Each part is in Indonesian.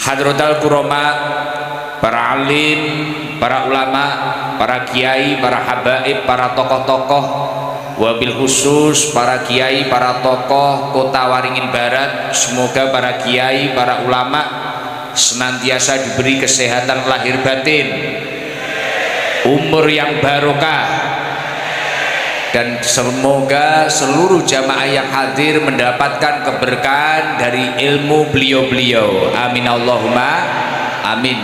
Hadratal kurama, para alim, para ulama, para kiai, para habaib, para tokoh-tokoh, wabil khusus para kiai, para tokoh Kota Waringin Barat. Semoga para kiai, para ulama senantiasa diberi kesehatan lahir batin, umur yang barokah, dan semoga seluruh jamaah yang hadir mendapatkan keberkahan dari ilmu beliau-beliau. Amin Allahumma amin.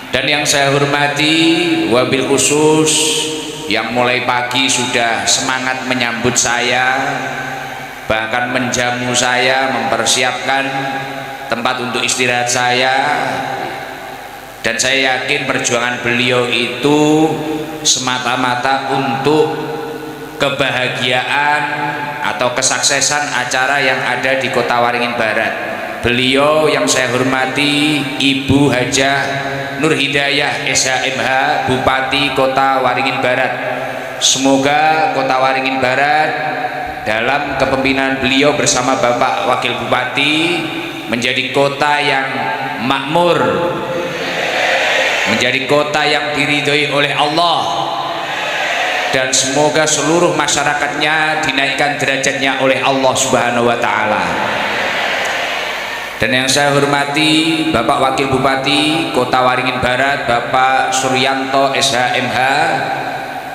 Dan yang saya hormati wabil khusus yang mulai pagi sudah semangat menyambut saya, bahkan menjamu saya, mempersiapkan tempat untuk istirahat saya. Dan saya yakin perjuangan beliau itu semata-mata untuk kebahagiaan atau kesuksesan acara yang ada di Kota Waringin Barat. Beliau yang saya hormati Ibu Hajah Nur Hidayah SHMH, Bupati Kota Waringin Barat. Semoga Kota Waringin Barat dalam kepemimpinan beliau bersama Bapak Wakil Bupati menjadi kota yang makmur, menjadi kota yang diridhoi oleh Allah, dan semoga seluruh masyarakatnya dinaikkan derajatnya oleh Allah Subhanahu wa Ta'ala. Dan yang saya hormati Bapak Wakil Bupati Kota Waringin Barat, Bapak Suryanto SHMH.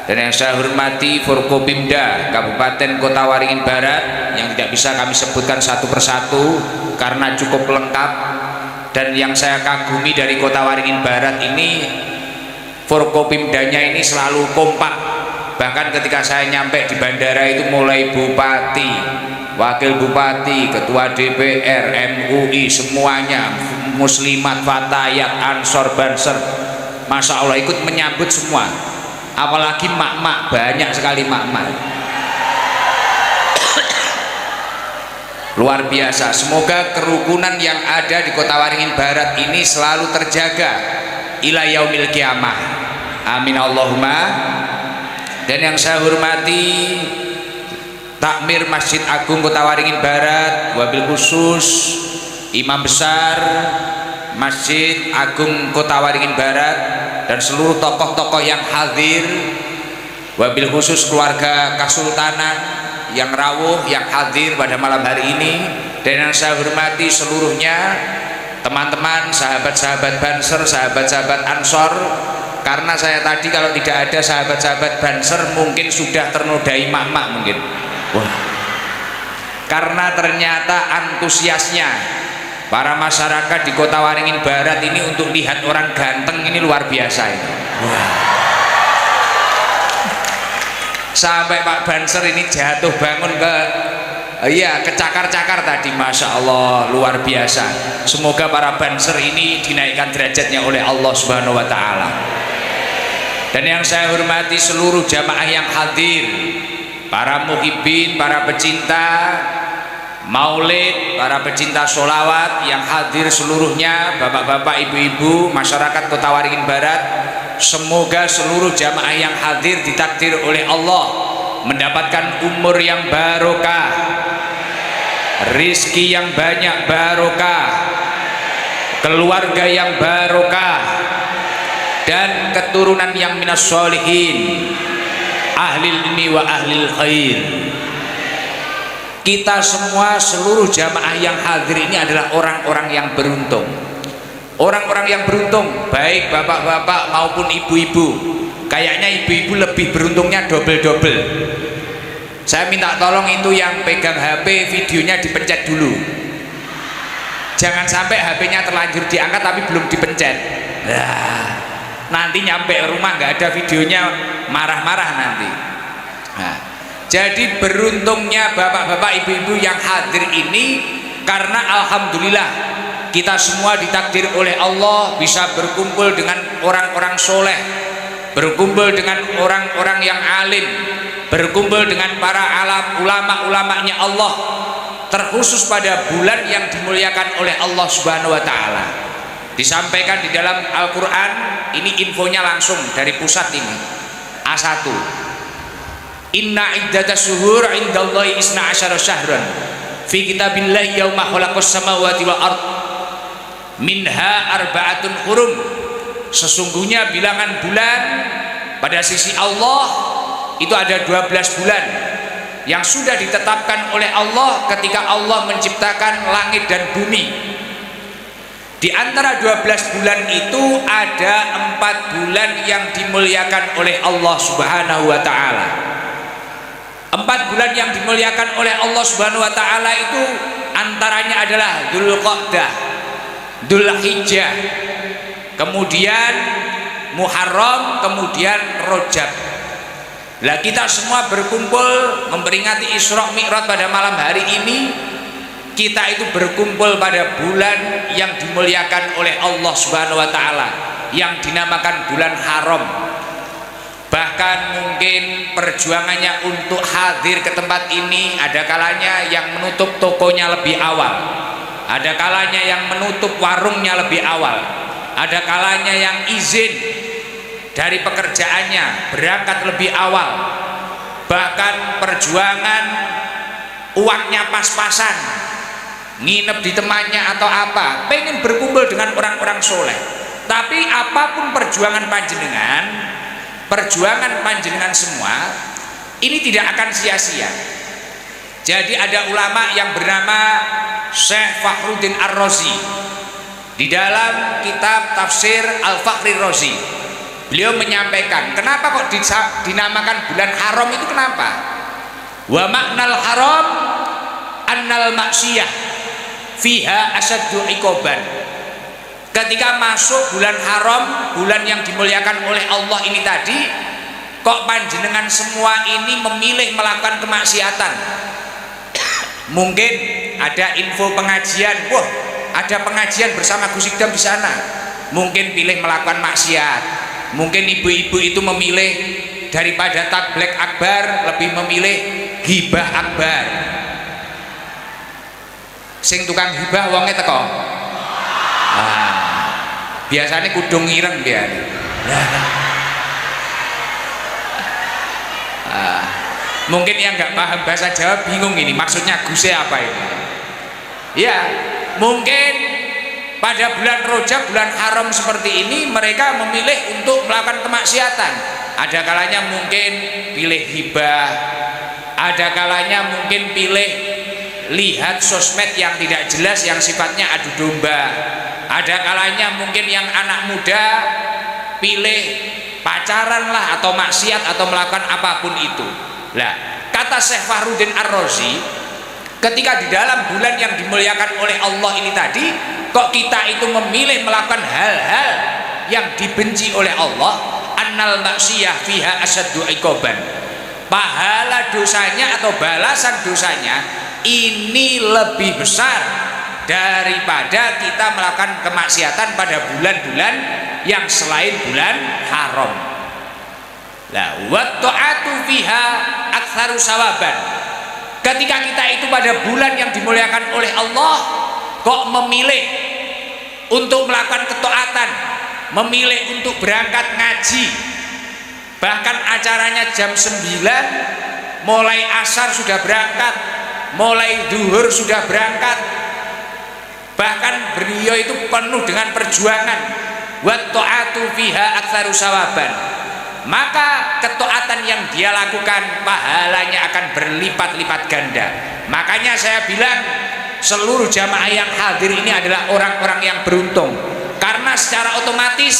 Dan yang saya hormati Forkopimda Kabupaten Kota Waringin Barat, yang tidak bisa kami sebutkan satu persatu karena cukup lengkap. Dan yang saya kagumi dari Kota Waringin Barat ini, Forkopimdanya ini selalu kompak. Bahkan ketika saya nyampe di bandara itu mulai bupati, wakil bupati, ketua DPR, MUI, semuanya, muslimat, fatayat, ansor, banser, masya Allah ikut menyambut semua. Apalagi mak-mak, banyak sekali mak-mak. Luar biasa. Semoga kerukunan yang ada di Kota Waringin Barat ini selalu terjaga ila yaumil kiamah. Amin Allahumma. Dan yang saya hormati Takmir Masjid Agung Kota Waringin Barat, wabil khusus Imam Besar Masjid Agung Kota Waringin Barat, dan seluruh tokoh-tokoh yang hadir, wabil khusus keluarga Kasultanan yang rawuh yang hadir pada malam hari ini. Dan yang saya hormati seluruhnya teman-teman, sahabat-sahabat Banser, sahabat-sahabat Ansor. Karena saya tadi kalau tidak ada sahabat-sahabat Banser mungkin sudah ternodai mak-mak mungkin. Wah. Karena ternyata antusiasnya para masyarakat di Kota Waringin Barat ini untuk lihat orang ganteng ini luar biasa ini. Wah. Sampai Pak Banser ini jatuh bangun kecakar-cakar tadi, masya Allah, luar biasa. Semoga para Banser ini dinaikkan derajatnya oleh Allah Subhanahu wa Ta'ala. Dan yang saya hormati seluruh jamaah yang hadir, para muhibbin, para pecinta maulid, para pecinta sholawat yang hadir seluruhnya, bapak-bapak, ibu-ibu, masyarakat Kota Waringin Barat. Semoga seluruh jamaah yang hadir ditakdir oleh Allah mendapatkan umur yang barokah, rizki yang banyak barokah, keluarga yang barokah, dan keturunan yang minas sholihin, ahlil ilmi wa ahlil khair. Kita semua, seluruh jamaah yang hadir ini adalah orang-orang yang beruntung. Orang-orang yang beruntung, baik bapak-bapak maupun ibu-ibu. Kayaknya ibu-ibu lebih beruntungnya double-double. Saya minta tolong itu yang pegang HP, videonya dipencet dulu. Jangan sampai HP-nya terlanjur diangkat tapi belum dipencet. Nah, nanti nyampe rumah nggak ada videonya, marah-marah nanti. Nah, jadi beruntungnya bapak-bapak, ibu-ibu yang hadir ini, karena alhamdulillah kita semua ditakdir oleh Allah bisa berkumpul dengan orang-orang soleh, berkumpul dengan orang-orang yang alim, berkumpul dengan para ulama-ulamanya Allah, terkhusus pada bulan yang dimuliakan oleh Allah Subhanahu wa Ta'ala. Disampaikan di dalam Al-Quran, ini infonya langsung dari pusat ini, A1. Inna iddatas syuhur indallahi isna asyara syahran fi kitabillahi yauma khalaqas samawati wal ard minha arba'atun hurum, sesungguhnya bilangan bulan pada sisi Allah itu ada 12 bulan yang sudah ditetapkan oleh Allah ketika Allah menciptakan langit dan bumi. Di antara 12 bulan itu ada 4 bulan yang dimuliakan oleh Allah Subhanahu wa taala. 4 bulan yang dimuliakan oleh Allah Subhanahu wa taala itu antaranya adalah Dzulqa'dah, Dzulhijjah, kemudian Muharram, kemudian Rajab. Lah kita semua berkumpul memperingati Isra Mi'raj pada malam hari ini. Kita itu berkumpul pada bulan yang dimuliakan oleh Allah Subhanahu wa taala yang dinamakan bulan haram. Bahkan mungkin perjuangannya untuk hadir ke tempat ini ada kalanya yang menutup tokonya lebih awal, ada kalanya yang menutup warungnya lebih awal, ada kalanya yang izin dari pekerjaannya berangkat lebih awal. Bahkan perjuangan uangnya pas-pasan, nginep di temannya atau apa, pengen berkumpul dengan orang-orang soleh. Tapi apapun perjuangan panjenengan semua ini tidak akan sia-sia. Jadi ada ulama yang bernama Syekh Fakhruddin Ar-Razi di dalam kitab tafsir Al-Fakhri Razi, beliau menyampaikan kenapa kok dinamakan bulan haram itu, kenapa? Wa maknal haram annal maksiyah fiha asaddu iqoban. Ketika masuk bulan haram, bulan yang dimuliakan oleh Allah ini tadi, kok panjenengan semua ini memilih melakukan kemaksiatan. Mungkin ada info pengajian, wah ada pengajian bersama Gus Idam di sana, mungkin pilih melakukan maksiat. Mungkin ibu-ibu itu memilih daripada tablek akbar lebih memilih ghibah akbar. Sing tukang hibah wonge teko. Biasanya kudung ireng dia. Mungkin yang nggak paham bahasa Jawa bingung ini maksudnya Guse apa ini. Ya, mungkin pada bulan Rajab, bulan haram seperti ini mereka memilih untuk melakukan kemaksiatan. Ada kalanya mungkin pilih hibah, ada kalanya mungkin pilih lihat sosmed yang tidak jelas yang sifatnya adu domba, ada kalanya mungkin yang anak muda pilih pacaran lah atau maksiat atau melakukan apapun itu. Lah kata Syekh Fakhruddin Ar-Razi, ketika di dalam bulan yang dimuliakan oleh Allah ini tadi, kok kita itu memilih melakukan hal-hal yang dibenci oleh Allah, annal maksiyah fiha asaddu iqoban, pahala dosanya atau balasan dosanya ini lebih besar daripada kita melakukan kemaksiatan pada bulan-bulan yang selain bulan haram. La wa ta'atu fiha aktsaru sawaban. Ketika kita itu pada bulan yang dimuliakan oleh Allah kok memilih untuk melakukan ketaatan, memilih untuk berangkat ngaji, bahkan acaranya jam 9, mulai asar sudah berangkat, mulai duhur sudah berangkat, bahkan beliau itu penuh dengan perjuangan. Wa ta'atu fiha aktsaru sawaban, maka ketaatan yang dia lakukan pahalanya akan berlipat-lipat ganda. Makanya saya bilang seluruh jamaah yang hadir ini adalah orang-orang yang beruntung, karena secara otomatis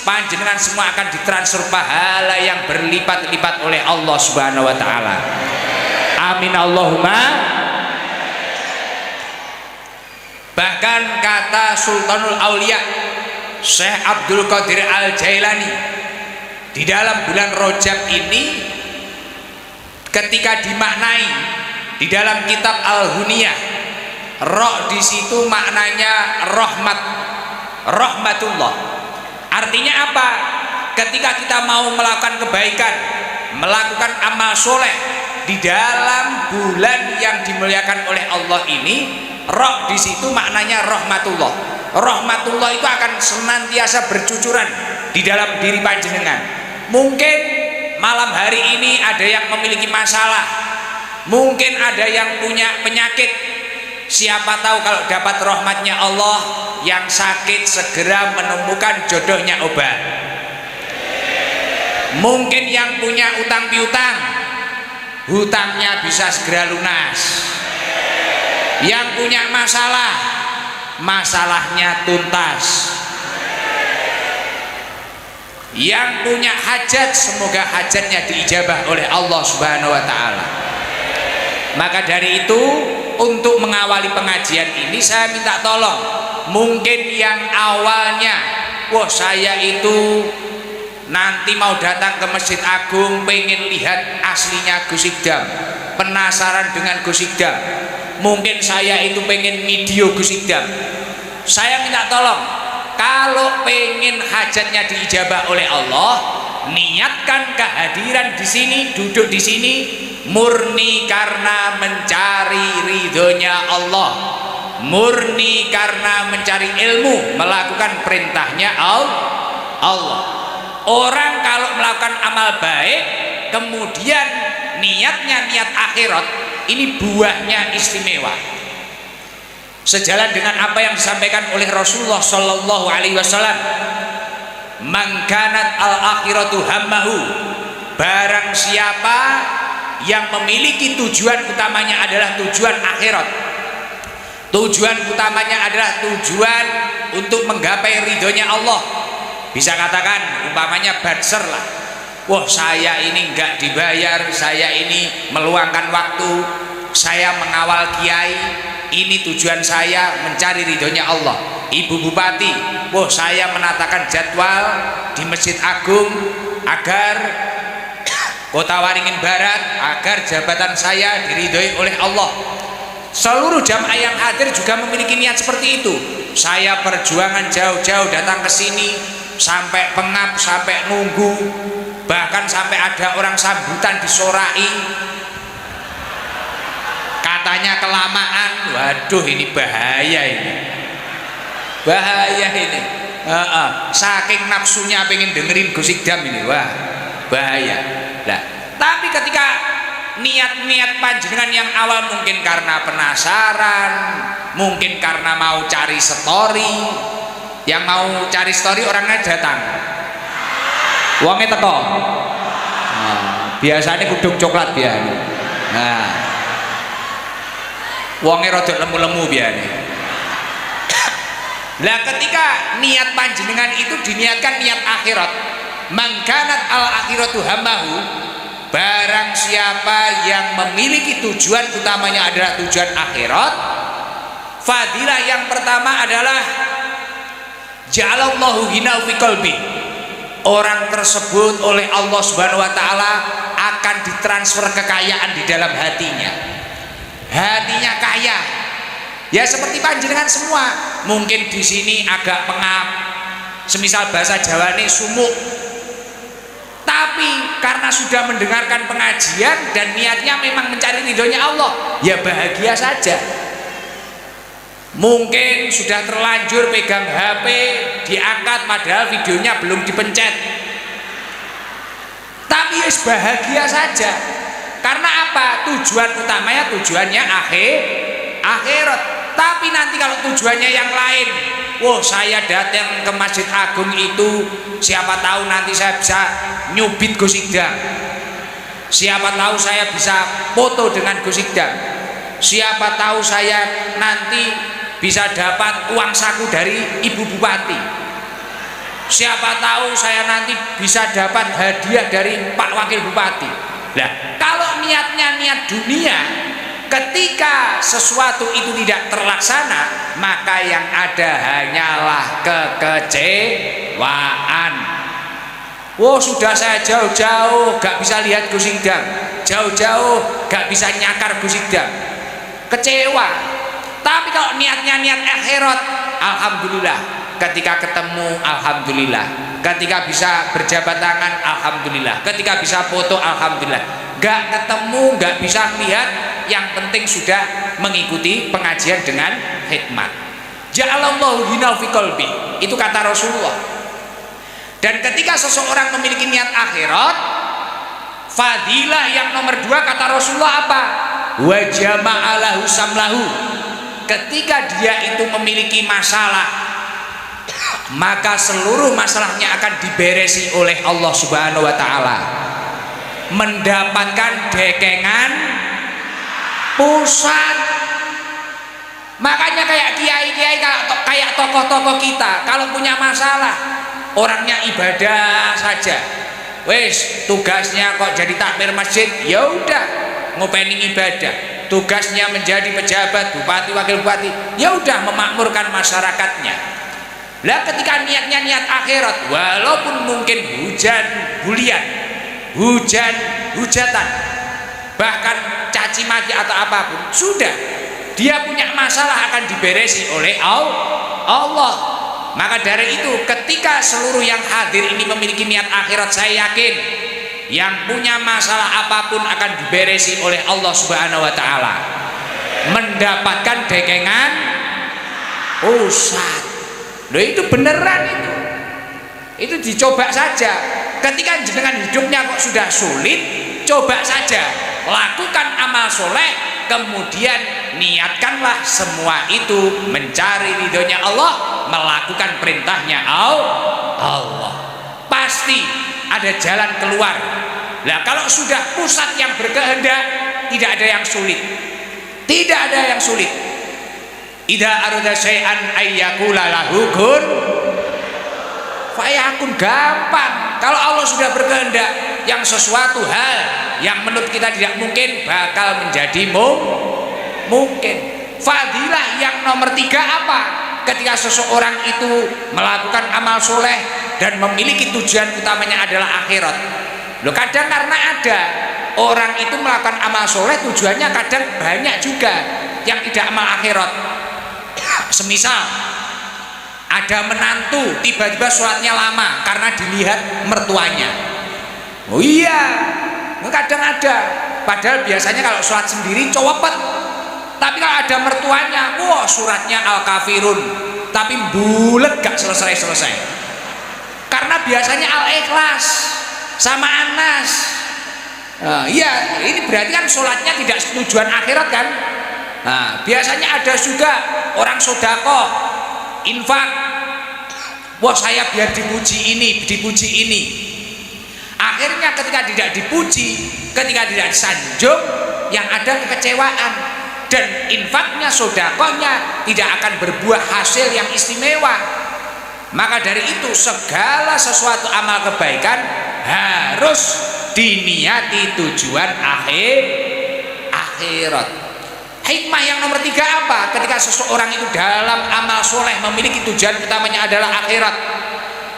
panjenengan semua akan ditransfer pahala yang berlipat-lipat oleh Allah Subhanahu wa taala. Amin Allahumma. Bahkan kata Sultanul Aulia Syekh Abdul Qadir Al-Jailani di dalam bulan Rajab ini, ketika dimaknai di dalam kitab Al-Huniyah, roh di situ maknanya rahmat, rahmatullah. Artinya apa? Ketika kita mau melakukan kebaikan, melakukan amal soleh di dalam bulan yang dimuliakan oleh Allah ini, roh di situ maknanya rahmatullah. Rahmatullah itu akan senantiasa bercucuran di dalam diri panjenengan. Mungkin malam hari ini ada yang memiliki masalah, mungkin ada yang punya penyakit, Siapa tahu kalau dapat rahmatnya Allah, yang sakit segera menemukan jodohnya obat. Mungkin yang punya utang piutang, hutangnya bisa segera lunas. Yang punya masalah, masalahnya tuntas. Yang punya hajat, semoga hajatnya diijabah oleh Allah Subhanahu wa Ta'ala. Maka dari itu, untuk mengawali pengajian ini saya minta tolong. Mungkin yang awalnya, wah saya itu nanti mau datang ke Masjid Agung pengen lihat aslinya Gus Idam, penasaran dengan Gus Idam, mungkin saya itu pengen video Gus Idam. Saya minta tolong, kalau pengen hajatnya diijabah oleh Allah, niatkan kehadiran di sini, duduk di sini murni karena mencari ridhonya Allah, murni karena mencari ilmu, melakukan perintahnya Allah. Orang kalau melakukan amal baik kemudian niatnya niat akhirat, ini buahnya istimewa. Sejalan dengan apa yang disampaikan oleh Rasulullah Shallallahu Alaihi Wasallam, man kanat al akhiratu hammahu, barang siapa yang memiliki tujuan utamanya adalah tujuan akhirat, tujuan utamanya adalah tujuan untuk menggapai ridhonya Allah. Bisa katakan umpamanya banser lah, wah saya ini enggak dibayar, saya ini meluangkan waktu, saya mengawal kiai, ini tujuan saya mencari ridhonya Allah. Ibu Bupati, wah saya menatakan jadwal di Masjid Agung agar Kota Waringin Barat, agar jabatan saya diridhoi oleh Allah. Seluruh jamaah yang hadir juga memiliki niat seperti itu. Saya perjuangan jauh-jauh datang ke sini, sampai pengap, sampai nunggu, bahkan sampai ada orang sambutan disorai, katanya kelamaan. Waduh, ini bahaya ini, bahaya ini. Saking nafsunya pengen dengerin Gus Idam ini, wah bahaya. Nah, tapi ketika niat-niat panjenengan yang awal mungkin karena penasaran, mungkin karena mau cari story, yang mau cari story orangnya datang, uangnya teko, biasanya kuduk coklat biasanya, nah uangnya rodok lemu-lemu biasanya. Nah ketika niat panjenengan itu diniatkan niat akhirat, mangkanat al akhiratu hammahu, barang siapa yang memiliki tujuan utamanya adalah tujuan akhirat, fadilah yang pertama adalah ja'alallahu ghinahu fi qalbi, orang tersebut oleh Allah Subhanahu wa Ta'ala akan ditransfer kekayaan di dalam hatinya. Hatinya kaya. Ya seperti panjenengan semua, mungkin di sini agak pengap, semisal bahasa Jawa ini sumuk, tapi karena sudah mendengarkan pengajian dan niatnya memang mencari ridhonya Allah, ya bahagia saja. Mungkin sudah terlanjur pegang HP, diangkat padahal videonya belum dipencet, tapi ya bahagia saja. Karena apa? Tujuan utamanya tujuannya akhirat. Tapi nanti kalau tujuannya yang lain, wah saya datang ke Masjid Agung itu siapa tahu nanti saya bisa nyubit Gus Idam, siapa tahu saya bisa foto dengan Gus Idam, siapa tahu saya nanti bisa dapat uang saku dari Ibu Bupati, siapa tahu saya nanti bisa dapat hadiah dari Pak Wakil Bupati. Nah kalau niatnya niat dunia, ketika sesuatu itu tidak terlaksana, maka yang ada hanyalah kekecewaan. Wow, sudah saya jauh-jauh gak bisa lihat Gus Idam, jauh-jauh gak bisa nyakar Gus Idam, kecewa. Tapi kalau niatnya niat akhirat, alhamdulillah, ketika ketemu alhamdulillah, ketika bisa berjabat tangan alhamdulillah, ketika bisa foto alhamdulillah, gak ketemu gak bisa lihat, yang penting sudah mengikuti pengajian dengan hikmat. Ja'alallahu ghinahu fi qalbi, itu kata Rasulullah. Dan ketika seseorang memiliki niat akhirat, fadilah yang nomor 2 kata Rasulullah apa? Wa jama'alahu samlahu, ketika dia itu memiliki masalah, maka seluruh masalahnya akan diberesi oleh Allah Subhanahu wa taala, mendapatkan dekengan pusat. Makanya kayak kiai-kiai, kayak tokoh-tokoh kita, kalau punya masalah, orangnya ibadah saja, wes tugasnya kok jadi takmir masjid, ya udah ngopeni ibadah. Tugasnya menjadi pejabat, bupati, wakil bupati, ya udah memakmurkan masyarakatnya. Lah ketika niatnya niat akhirat, walaupun mungkin hujan bulian, hujatan, bahkan caci maki atau apapun, sudah dia punya masalah akan diberesi oleh Allah. Maka dari itu ketika seluruh yang hadir ini memiliki niat akhirat, saya yakin yang punya masalah apapun akan diberesi oleh Allah Subhanahu wa taala, mendapatkan dekengan pusat. Loh itu beneran itu dicoba saja. Ketika jenengan hidupnya kok sudah sulit, coba saja lakukan amal soleh, kemudian niatkanlah semua itu mencari ridhonya Allah, melakukan perintahnya Allah, pasti ada jalan keluar. Nah kalau sudah pusat yang berkehendak, tidak ada yang sulit, tidak ada yang sulit. Idza arada syai'an ayyakula lahu kun fayakun, gampang. Kalau Allah sudah berkehendak, yang sesuatu hal yang menurut kita tidak mungkin bakal menjadi mungkin. Fadilah yang nomor 3 apa? Ketika seseorang itu melakukan amal soleh dan memiliki tujuan utamanya adalah akhirat. Loh kadang karena ada orang itu melakukan amal soleh, tujuannya kadang banyak juga yang tidak amal akhirat. Semisal ada menantu tiba-tiba sholatnya lama karena dilihat mertuanya. Oh iya, kadang ada. Padahal biasanya kalau sholat sendiri cowopet, tapi kalau ada mertuanya, wah suratnya Al-Kafirun, tapi bulet gak selesai-selesai. Karena biasanya Al-Ikhlas sama Anas. Iya, ini berarti kan sholatnya tidak tujuan akhirat kan. Nah, biasanya ada juga orang sodako, infak, wah saya biar dipuji ini, dipuji ini. Akhirnya ketika tidak dipuji, ketika tidak disanjung, yang ada kekecewaan, dan infaknya, sodakonya tidak akan berbuah hasil yang istimewa. Maka dari itu segala sesuatu amal kebaikan harus diniati tujuan akhirat. Hikmah yang nomor 3 apa? Ketika seseorang itu dalam amal soleh memiliki tujuan utamanya adalah akhirat.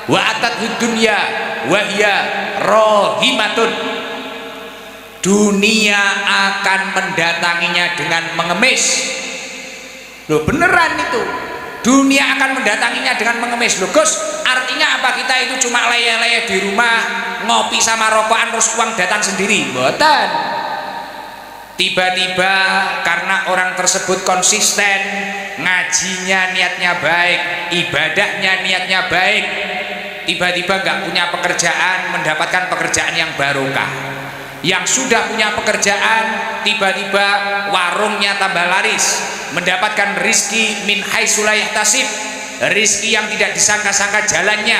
Wa atat dunya wa hiya rahimatun. Dunia akan mendatanginya dengan mengemis. Loh beneran itu. Dunia akan mendatanginya dengan mengemis. Loh Gus, artinya apa? Kita itu cuma leye-leye di rumah, ngopi sama rokokan terus uang datang sendiri? Mboten. Tiba-tiba karena orang tersebut konsisten, ngajinya niatnya baik, ibadahnya niatnya baik, tiba-tiba nggak punya pekerjaan, mendapatkan pekerjaan yang barokah. Yang sudah punya pekerjaan, tiba-tiba warungnya tambah laris, mendapatkan rizki min haitsu la yahtasib, rizki yang tidak disangka-sangka jalannya,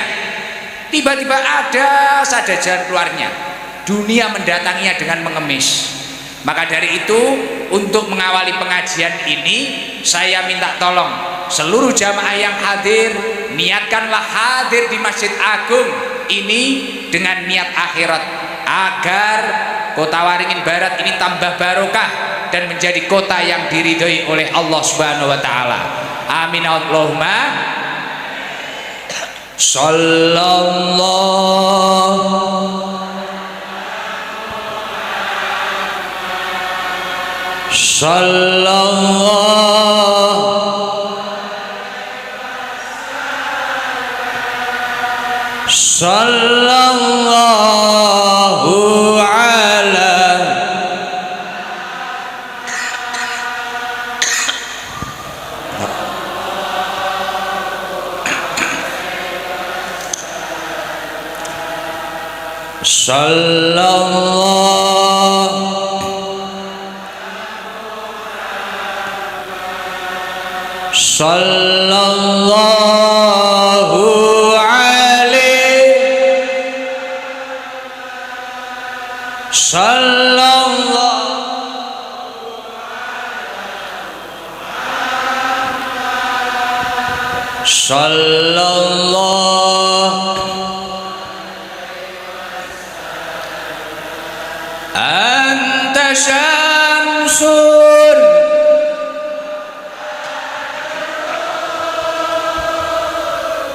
tiba-tiba ada saja jalan keluarnya. Dunia mendatanginya dengan mengemis. Maka dari itu, untuk mengawali pengajian ini, saya minta tolong seluruh jamaah yang hadir, niatkanlah hadir di Masjid Agung ini dengan niat akhirat, agar Kota Waringin Barat ini tambah barokah dan menjadi kota yang diridhoi oleh Allah Subhanahu wa taala. Amin Allahumma. Sallallahu sallallahu ala sallallahu sallallahu alaihi sallallahu anta syamsun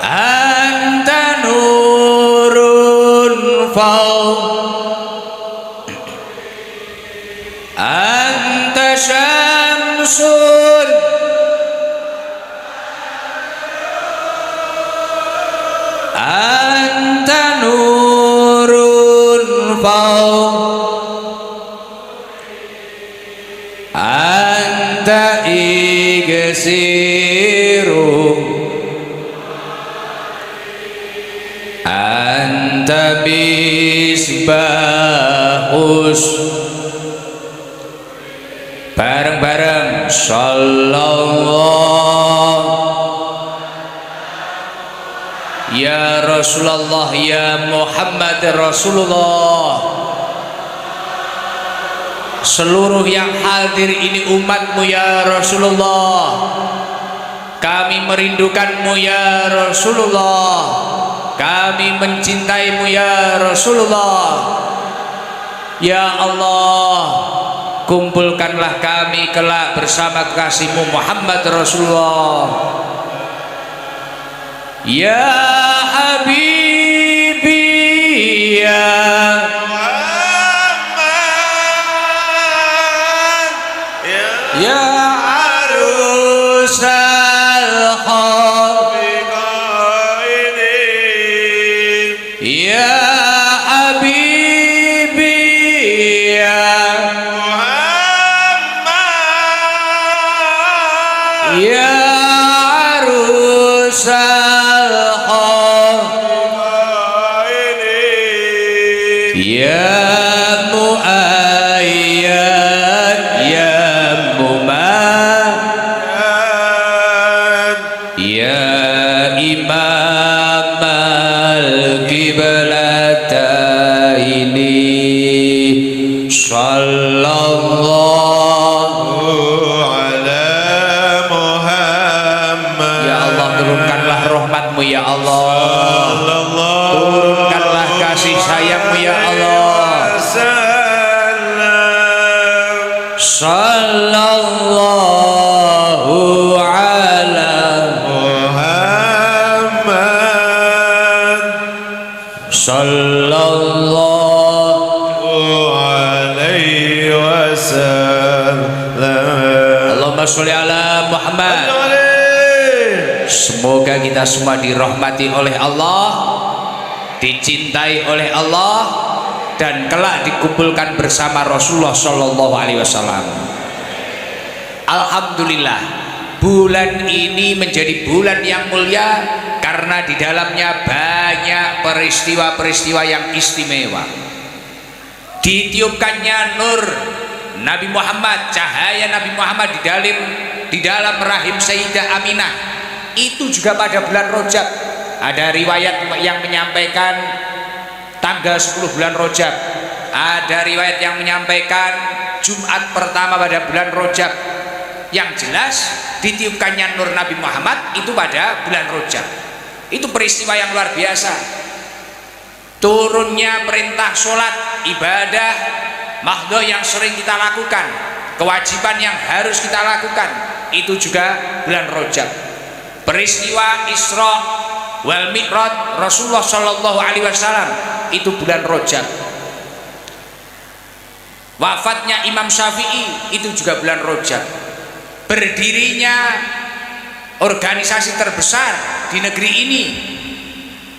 anta nurun anta syamsun anta nurun anta igsiru anta misbahus bareng-bareng sallallahu ya Rasulullah ya Muhammad Rasulullah. Seluruh yang hadir ini umatmu ya Rasulullah, kami merindukanmu ya Rasulullah, kami mencintaimu ya Rasulullah. Ya Allah, kumpulkanlah kami kelak bersama kekasihmu Muhammad Rasulullah. Ya Habibi ya Muhammad ya arusal khabiqainin ya Habibi ya Muhammad ya arusal ya muayyad ya mumad ya imam al-qiblataini sallallahu ala Muhammad. Ya Allah, turunkanlah rahmatmu ya Allah, turunkanlah kasih sayangmu ya Allah. Sallallahu ala Muhammad sallallahu alaihi wasallam. Allahumma sholli ala Muhammad. Semoga kita semua dirahmati oleh Allah, dicintai oleh Allah, dan kelak dikumpulkan bersama Rasulullah Shallallahu Alaihi Wasallam. Alhamdulillah, bulan ini menjadi bulan yang mulia karena di dalamnya banyak peristiwa-peristiwa yang istimewa. Ditiupkannya nur Nabi Muhammad, cahaya Nabi Muhammad di dalam rahim Sayyidah Aminah, itu juga pada bulan Rajab. Ada riwayat yang menyampaikan tanggal 10 bulan Rajab, ada riwayat yang menyampaikan Jumat pertama pada bulan Rajab. Yang jelas ditiupkannya nur Nabi Muhammad itu pada bulan Rajab. Itu peristiwa yang luar biasa. Turunnya perintah sholat, ibadah mahdhah yang sering kita lakukan, kewajiban yang harus kita lakukan, itu juga bulan Rajab. Peristiwa Isra wal Mi'raj Rasulullah Shallallahu Alaihi Wasallam itu bulan Rajab. Wafatnya Imam Syafi'i itu juga bulan Rajab. Berdirinya organisasi terbesar di negeri ini,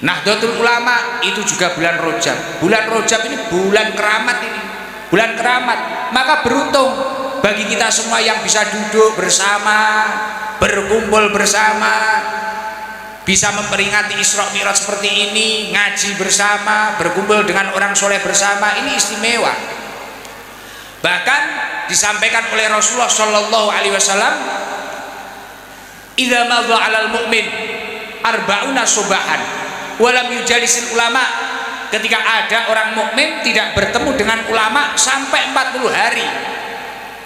Nahdlatul Ulama, itu juga bulan Rajab. Bulan Rajab ini bulan keramat, ini bulan keramat. Maka beruntung bagi kita semua yang bisa duduk bersama, berkumpul bersama, bisa memperingati Isra Mi'raj seperti ini, ngaji bersama, berkumpul dengan orang soleh bersama, ini istimewa. Bahkan disampaikan oleh Rasulullah Shallallahu Alaihi Wasallam, idza madha 'alal mu'min arba'una subahan walam yujalisil ulama. Ketika ada orang mukmin tidak bertemu dengan ulama sampai 40 hari.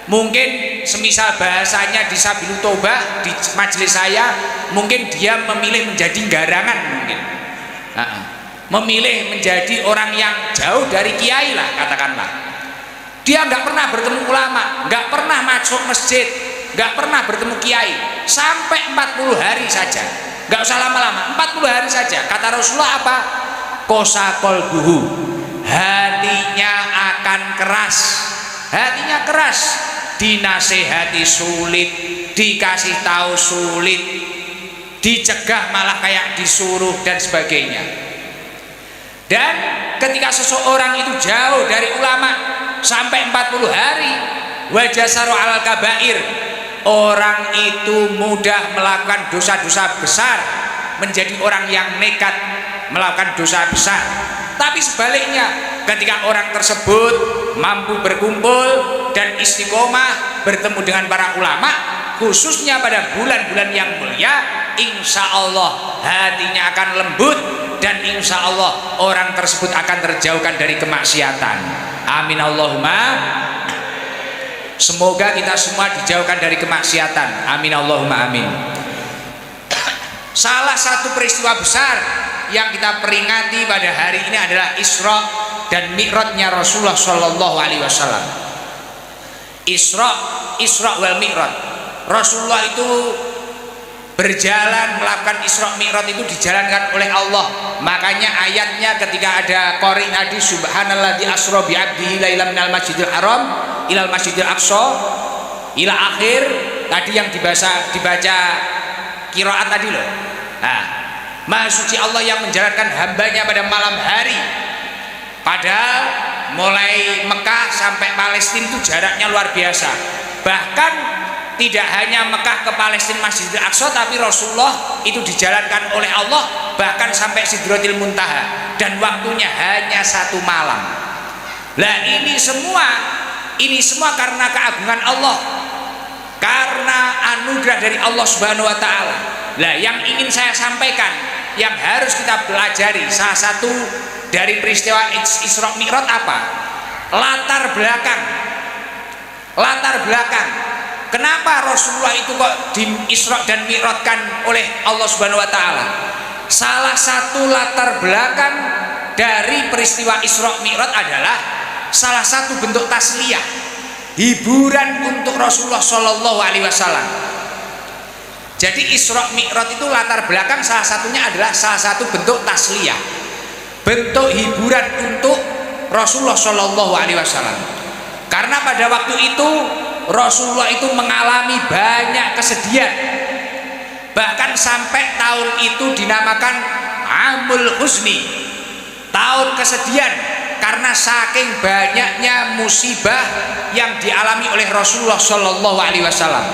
Mungkin semisal bahasanya di Sabilu Tobah di majelis saya, mungkin dia memilih menjadi garangan, mungkin memilih menjadi orang yang jauh dari kiai lah, katakanlah. Dia nggak pernah bertemu ulama, nggak pernah masuk masjid, nggak pernah bertemu kiai sampai 40 hari saja. Nggak usah lama-lama, 40 hari saja. Kata Rasulullah apa? Kosa kolbuhu, hatinya akan keras, hatinya keras, dinasehati sulit, dikasih tahu sulit, dicegah malah kayak disuruh dan sebagainya. Dan ketika seseorang itu jauh dari ulama sampai 40 hari, wajasaru alal kabair, orang itu mudah melakukan dosa-dosa besar, menjadi orang yang nekat melakukan dosa besar. Tapi sebaliknya, ketika orang tersebut mampu berkumpul dan istiqomah bertemu dengan para ulama, khususnya pada bulan-bulan yang mulia, insya Allah hatinya akan lembut dan insya Allah orang tersebut akan terjauhkan dari kemaksiatan. Amin Allahumma. Semoga kita semua dijauhkan dari kemaksiatan. Amin Allahumma amin. Salah satu peristiwa besar yang kita peringati pada hari ini adalah Isra dan Mi'rajnya Rasulullah Shallallahu Alaihi Wasallam. Isra wal Mi'raj. Rasulullah itu berjalan melakukan Isra Mi'raj itu dijalankan oleh Allah. Makanya ayatnya ketika ada qari nadi subhanalladzi asra bi 'abdihi laila minal masjidil haram ilal masjidil aqsa ila akhir tadi yang dibaca qiraat tadi loh. Nah, Maha suci Allah yang menjalankan hambanya pada malam hari. Padahal mulai Mekah sampai Palestina itu jaraknya luar biasa. Bahkan tidak hanya Mekah ke Palestina Masjidil Aqsa, tapi Rasulullah itu dijalankan oleh Allah bahkan sampai Sidratil Muntaha, dan waktunya hanya 1 malam. Lah ini semua karena keagungan Allah, karena anugerah dari Allah Subhanahu wa taala. Lah yang ingin saya sampaikan, yang harus kita pelajari, salah satu dari peristiwa Isra Mi'raj apa? Latar belakang. Kenapa Rasulullah itu kok di Isra dan Mi'rajkan oleh Allah Subhanahu wa taala? Salah satu latar belakang dari peristiwa Isra Mi'raj adalah salah satu bentuk tasliyah, hiburan untuk Rasulullah Shallallahu Alaihi Wasallam. Jadi Isra Mi'raj itu latar belakang salah satunya adalah salah satu bentuk tasliyah, bentuk hiburan untuk Rasulullah Shallallahu Alaihi Wasallam. Karena pada waktu itu Rasulullah itu mengalami banyak kesedihan, bahkan sampai tahun itu dinamakan Amul Huzni, tahun kesedihan, karena saking banyaknya musibah yang dialami oleh Rasulullah Shallallahu Alaihi Wasallam.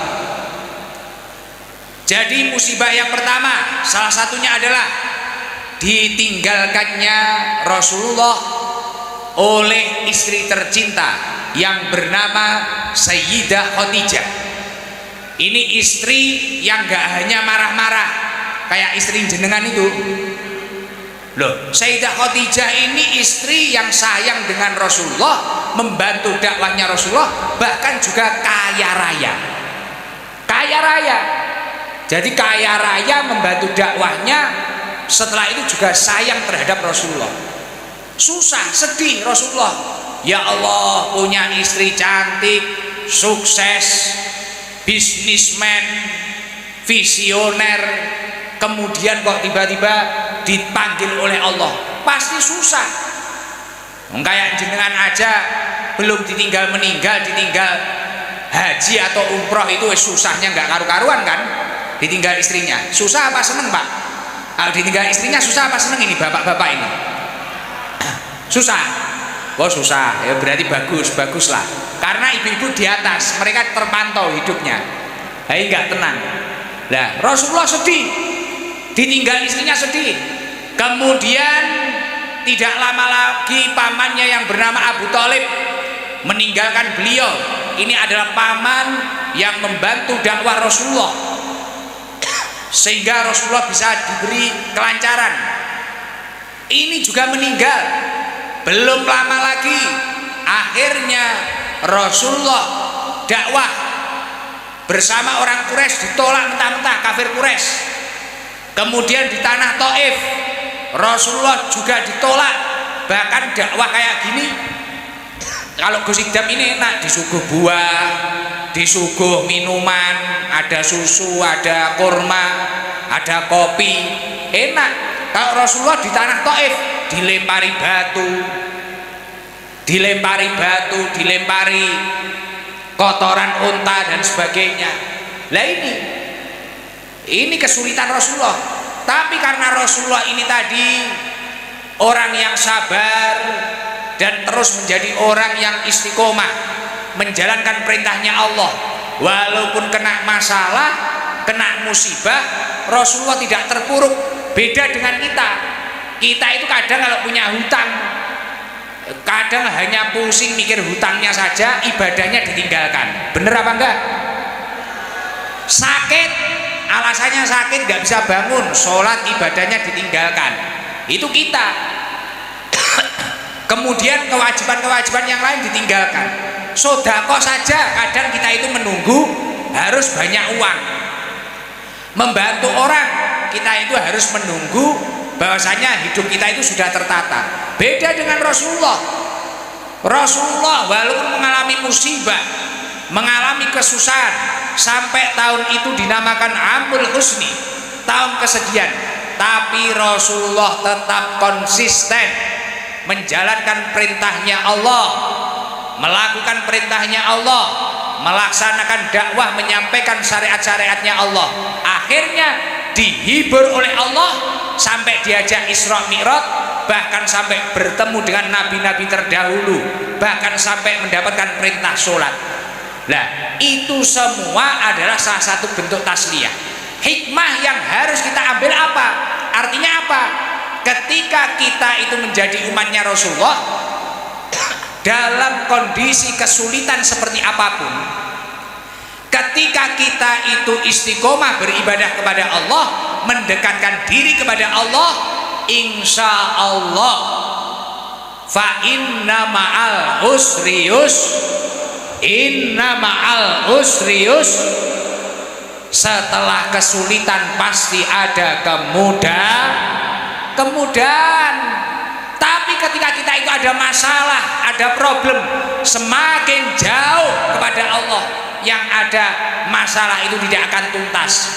Jadi musibah yang pertama salah satunya adalah ditinggalkannya Rasulullah oleh istri tercinta yang bernama Sayyidah Khadijah. Ini istri yang gak hanya marah-marah kayak istri jenengan itu loh. Sayyidah Khadijah ini istri yang sayang dengan Rasulullah, membantu dakwahnya Rasulullah, bahkan juga kaya raya. Jadi kaya raya membantu dakwahnya, setelah itu juga sayang terhadap Rasulullah. Susah, sedih Rasulullah. Ya Allah, punya istri cantik, sukses, bisnismen, visioner, kemudian kok tiba-tiba dipanggil oleh Allah, pasti susah. Kayak jenengan aja belum ditinggal meninggal, ditinggal haji atau umroh itu susahnya nggak karu-karuan kan? Ditinggal istrinya susah apa seneng Pak? Kalau ditinggal istrinya susah apa seneng ini bapak-bapak ini? Susah. Oh susah, ya berarti bagus lah. Karena ibu-ibu di atas, mereka terpantau hidupnya, nggak tenang. Nah Rasulullah sedih, ditinggal istrinya sedih. Kemudian tidak lama lagi pamannya yang bernama Abu Thalib meninggalkan beliau. Ini adalah paman yang membantu dakwah Rasulullah. sehingga Rasulullah bisa diberi kelancaran. Ini juga meninggal. Belum lama lagi akhirnya Rasulullah dakwah bersama orang Quraisy, ditolak mentah-mentah kafir Quraisy. Kemudian di tanah Taif Rasulullah juga ditolak. Bahkan dakwah kayak gini, kalau Gus Idam ini enak, disuguh buah, disuguh minuman, ada susu, ada kurma, ada kopi, enak. Kalau Rasulullah di tanah Taif dilempari batu, dilempari kotoran unta dan sebagainya. Lah ini kesulitan Rasulullah. Tapi karena Rasulullah ini tadi orang yang sabar dan terus menjadi orang yang istiqomah menjalankan perintahnya Allah, walaupun kena masalah, kena musibah, Rasulullah tidak terpuruk. Beda dengan kita itu kadang kalau punya hutang, kadang hanya pusing mikir hutangnya saja, ibadahnya ditinggalkan. Bener apa enggak? Sakit, alasannya sakit nggak bisa bangun, sholat ibadahnya ditinggalkan. Itu kita. Kemudian kewajiban-kewajiban yang lain ditinggalkan. Sodako saja kadang kita itu menunggu harus banyak uang. Membantu orang kita itu harus menunggu bahwasanya hidup kita itu sudah tertata. Beda dengan Rasulullah. Rasulullah walaupun mengalami musibah, mengalami kesusahan, sampai tahun itu dinamakan Amul Husni, tahun kesedihan, tapi Rasulullah tetap konsisten menjalankan perintahnya Allah, melakukan perintahnya Allah, melaksanakan dakwah, menyampaikan syariat-syariatnya Allah. Akhirnya dihibur oleh Allah sampai diajak Isra Mi'raj, bahkan sampai bertemu dengan nabi-nabi terdahulu, bahkan sampai mendapatkan perintah sholat. Nah, itu semua adalah salah satu bentuk tasliyah. Hikmah yang harus kita ambil apa? Artinya apa? Ketika kita itu menjadi umatnya Rasulullah, dalam kondisi kesulitan seperti apapun, ketika kita itu istiqomah beribadah kepada Allah, mendekatkan diri kepada Allah, insya Allah fa inna ma'al usriyus, inna ma'al usriyus, setelah kesulitan pasti ada kemudahan. Tapi ketika kita itu ada masalah, ada problem, semakin jauh kepada Allah, yang ada masalah itu tidak akan tuntas,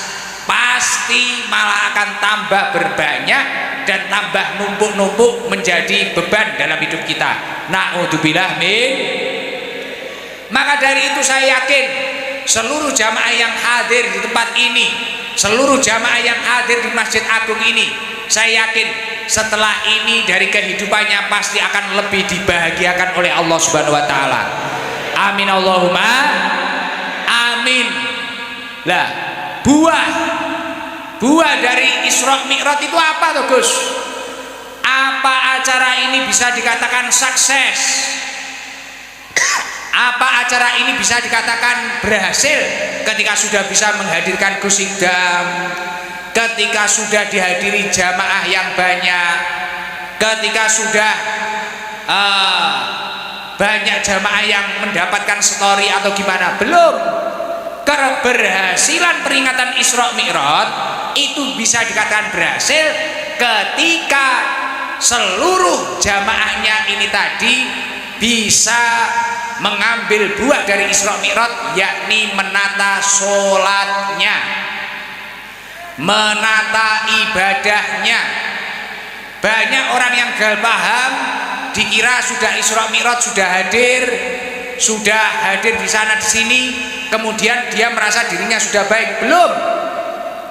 pasti malah akan tambah berbanyak dan tambah numpuk-numpuk menjadi beban dalam hidup kita. Na'udzubillah min. Maka dari itu saya yakin seluruh jamaah yang hadir di tempat ini, seluruh jamaah yang hadir di Masjid Agung ini, saya yakin setelah ini dari kehidupannya pasti akan lebih dibahagiakan oleh Allah Subhanahu wa taala. Amin Allahumma amin. Lah, buah dari Isra Mi'raj itu apa tuh Gus? Apa acara ini bisa dikatakan sukses? Apa acara ini bisa dikatakan berhasil ketika sudah bisa menghadirkan Gus Idam, ketika sudah dihadiri jamaah yang banyak, ketika sudah banyak jamaah yang mendapatkan story atau gimana? Belum. Keberhasilan peringatan Isra Mi'raj itu bisa dikatakan berhasil ketika seluruh jamaahnya ini tadi bisa mengambil buah dari Isra Mi'raj, yakni menata sholatnya, menata ibadahnya. Banyak orang yang gagal paham, dikira sudah Isra Mi'raj, sudah hadir di sana di sini, kemudian dia merasa dirinya sudah baik. Belum.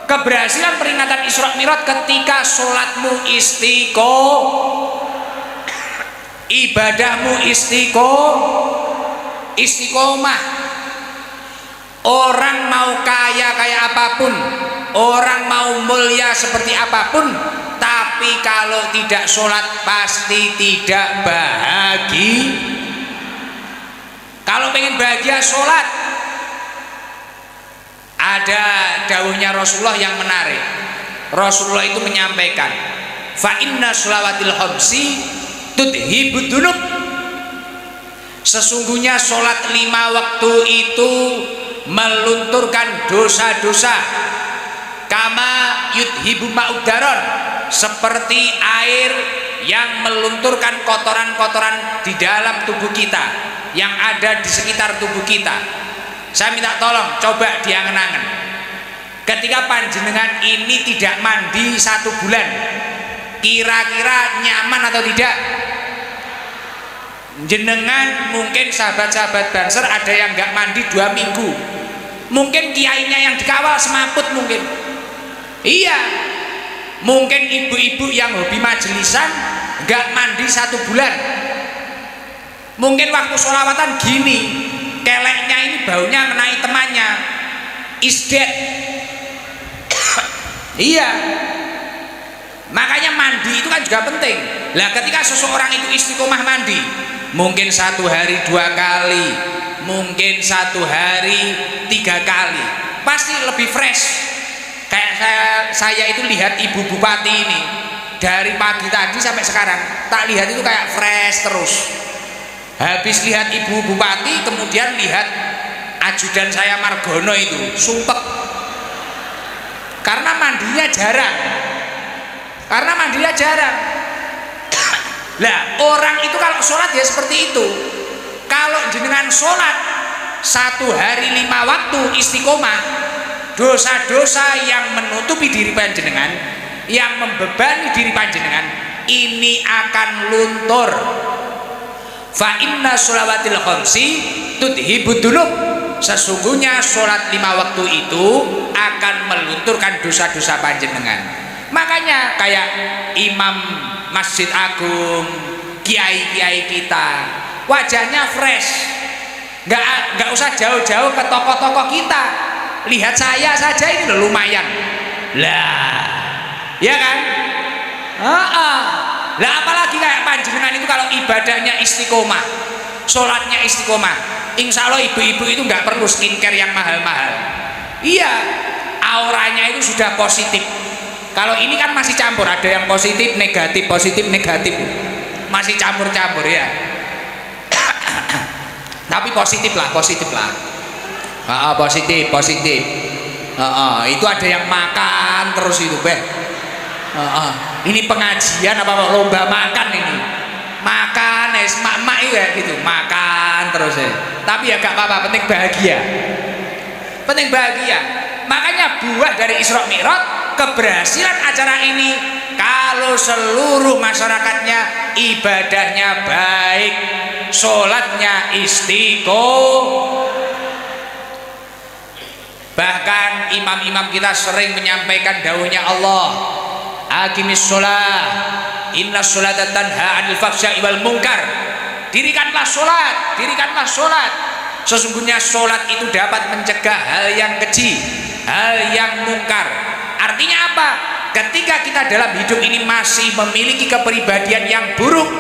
Keberhasilan peringatan Isra Mi'raj ketika sholatmu ibadahmu istiqomah. Orang mau kaya apapun, orang mau mulia seperti apapun, tapi kalau tidak sholat pasti tidak bahagia. Kalau pengen bahagia sholat. ada dawuhnya Rasulullah yang menarik. Rasulullah itu menyampaikan, fa inna sholawatil khamsi tudhibud dunub. Sesungguhnya sholat 5 waktu itu melunturkan dosa-dosa. Kama yudhibu ma'udaron, seperti air yang melunturkan kotoran-kotoran di dalam tubuh kita, yang ada di sekitar tubuh kita. Saya minta tolong coba diangen-angen, ketika panjenengan ini tidak mandi 1 bulan, kira-kira nyaman atau tidak? Jenengan mungkin sahabat-sahabat Banser ada yang nggak mandi 2 minggu, mungkin kiainya yang dikawal semaput mungkin. Iya, mungkin ibu-ibu yang hobi majelisan nggak mandi 1 bulan. Mungkin waktu sholawatan gini, keleknya ini baunya mengenai temannya, isdet. Iya, makanya mandi itu kan juga penting. Lah ketika seseorang itu istiqomah mandi, mungkin 1 hari 2 kali, mungkin 1 hari 3 kali, pasti lebih fresh. Kayak saya itu lihat ibu bupati ini dari pagi tadi sampai sekarang, tak lihat itu kayak fresh terus. Habis lihat ibu bupati, kemudian lihat ajudan saya Margono itu sumpek, karena mandinya jarang. Lah orang itu kalau sholat ya seperti itu. Kalau jenengan sholat 1 hari 5 waktu istiqomah, dosa-dosa yang menutupi diri panjenengan, yang membebani diri panjenengan, ini akan luntur. Fa inna sholawatil khamsi tudhibud dunub. Sesungguhnya sholat 5 waktu itu akan melunturkan dosa-dosa panjenengan. Makanya kayak imam Masjid Agung, kiai-kiai kita, wajahnya fresh, nggak usah jauh-jauh ke tokoh-tokoh kita. Lihat saya saja ini lumayan lah, ya kan? Lah apalagi kayak panjenengan itu kalau ibadahnya istiqomah, sholatnya istiqomah, insya Allah ibu-ibu itu nggak perlu skincare yang mahal-mahal. Iya, auranya itu sudah positif. Kalau ini kan masih campur, ada yang positif negatif, masih campur-campur ya. Tapi positif lah. Positif. Itu ada yang makan terus itu, Ini pengajian apa lomba makan ini? Makan, mak-mak ya gitu, makan terus ya. Tapi ya gak apa-apa, penting bahagia. Makanya buah dari Isra Mi'raj, keberhasilan acara ini kalau seluruh masyarakatnya ibadahnya baik, sholatnya istiqomah. Bahkan imam-imam kita sering menyampaikan dawuhnya Allah, aqimis sholat, inna sholata tanha anil fahsya'i wal munkar. Dirikanlah sholat. Sesungguhnya sholat itu dapat mencegah hal yang keji, hal yang mungkar. Artinya apa? Ketika kita dalam hidup ini masih memiliki kepribadian yang buruk,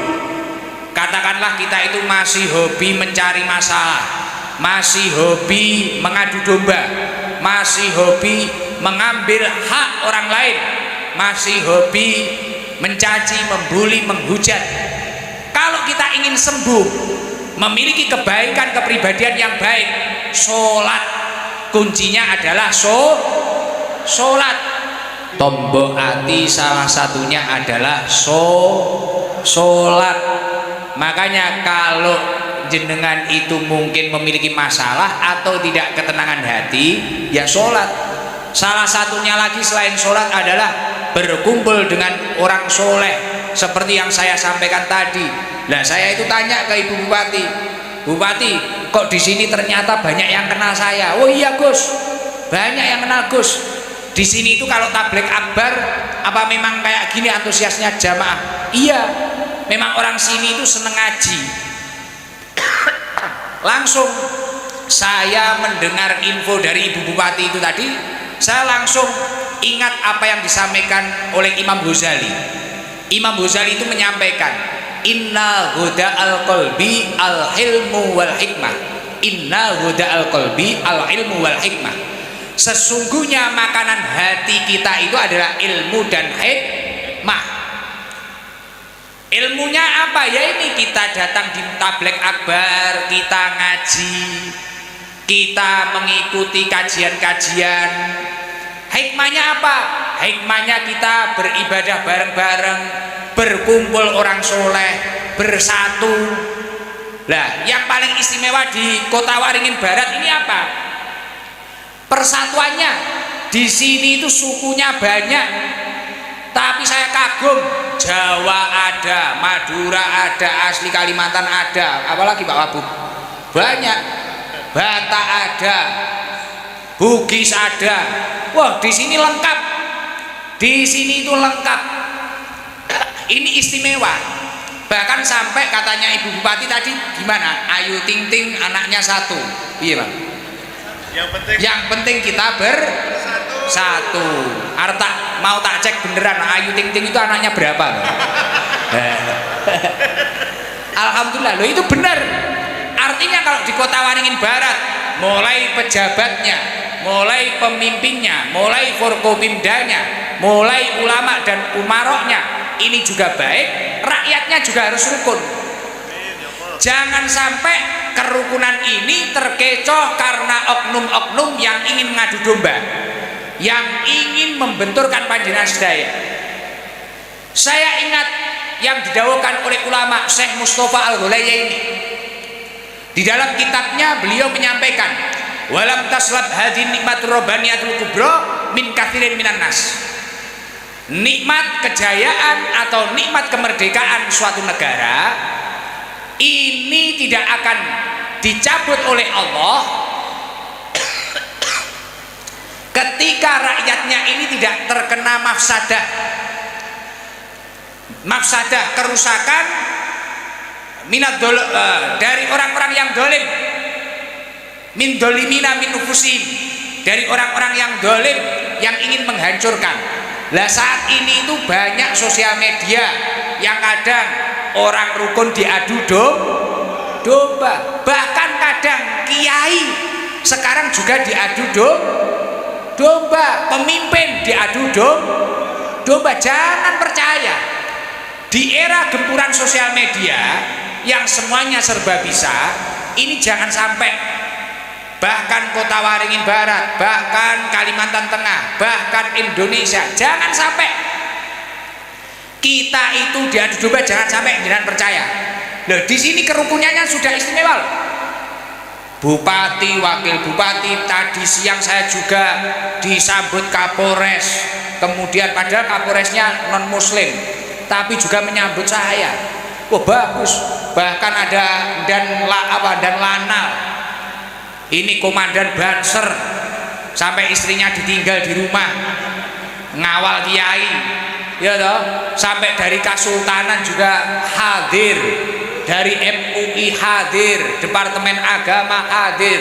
katakanlah kita itu masih hobi mencari masalah, masih hobi mengadu domba, masih hobi mengambil hak orang lain, masih hobi mencaci, membuli, menghujat. Kalau kita ingin sembuh, memiliki kebaikan, kepribadian yang baik, sholat. Kuncinya adalah sholat. Tombok hati salah satunya adalah sholat. Makanya kalau jenengan itu mungkin memiliki masalah atau tidak ketenangan hati, ya sholat. Salah satunya lagi selain sholat adalah berkumpul dengan orang soleh, seperti yang saya sampaikan tadi. Nah, saya itu tanya ke Ibu Bupati, kok di sini ternyata banyak yang kenal saya? Oh iya Gus, banyak yang kenal Gus. Di sini itu kalau tabligh akbar, apa memang kayak gini antusiasnya jamaah? Iya, memang orang sini itu seneng ngaji. Langsung saya mendengar info dari Ibu Bupati itu tadi, saya langsung ingat apa yang disampaikan oleh Imam Ghazali. Imam Ghazali itu menyampaikan, inna huda al-qalbi al-ilmu wal hikmah. Inna huda al-qalbi al-ilmu wal hikmah. Sesungguhnya makanan hati kita itu adalah ilmu dan hikmah. Ilmunya apa? Ya ini kita datang di tabligh akbar, kita ngaji, kita mengikuti kajian-kajian. Hikmahnya apa? Hikmahnya kita beribadah bareng-bareng, berkumpul orang soleh, bersatu. Nah, yang paling istimewa di Kota Waringin Barat ini apa? Persatuannya. Di sini itu sukunya banyak, tapi saya kagum. Jawa ada, Madura ada, asli Kalimantan ada, apalagi Pak Wabub? Banyak. Batak ada, Bugis ada. Wah, di sini lengkap. Di sini itu lengkap. Ini istimewa. Bahkan sampai katanya Ibu Bupati tadi gimana? Ayu Ting Ting anaknya satu. Iya, Bang. Yang penting kita bersatu. Arta mau tak cek beneran Ayu Ting Ting itu anaknya berapa? Alhamdulillah, loh itu benar. Artinya kalau di Kota Waringin Barat, mulai pejabatnya, mulai pemimpinnya, mulai forkopimdanya, mulai ulama dan umaroknya, ini juga baik, rakyatnya juga harus rukun. Jangan sampai kerukunan ini terkecoh karena oknum-oknum yang ingin ngadu domba, yang ingin membenturkan panjenengan sedaya. Saya ingat yang didawuhkan oleh ulama Syekh Mustafa Al-Ghulayaini. Di dalam kitabnya beliau menyampaikan, walam taslab hadin nikmatur rabbaniyatul kubra min katsirin minan nas. Nikmat kejayaan atau nikmat kemerdekaan suatu negara ini tidak akan dicabut oleh Allah ketika rakyatnya ini tidak terkena mafsadah kerusakan dari orang-orang yang dolim, min dolimina min nufusim, dari orang-orang yang dolim yang ingin menghancurkan. Lah saat ini itu banyak sosial media yang kadang orang rukun diadu domba, bahkan kadang kiai sekarang juga diadu domba, pemimpin diadu domba. Jangan percaya. Di era gempuran sosial media yang semuanya serba bisa, ini jangan sampai bahkan Kota Waringin Barat, bahkan Kalimantan Tengah, bahkan Indonesia, jangan sampai kita itu diadu domba. Jangan sampai jangan percaya. Loh, di sini kerukunannya sudah istimewa loh. Bupati, wakil bupati, tadi siang saya juga disambut Kapolres, kemudian padahal Kapolresnya non muslim tapi juga menyambut saya. Wah, bagus. Bahkan ada dan Lanal. Ini komandan Banser sampai istrinya ditinggal di rumah ngawal kiai. Ya toh, sampai dari Kasultanan juga hadir, dari MUI hadir, Departemen Agama hadir,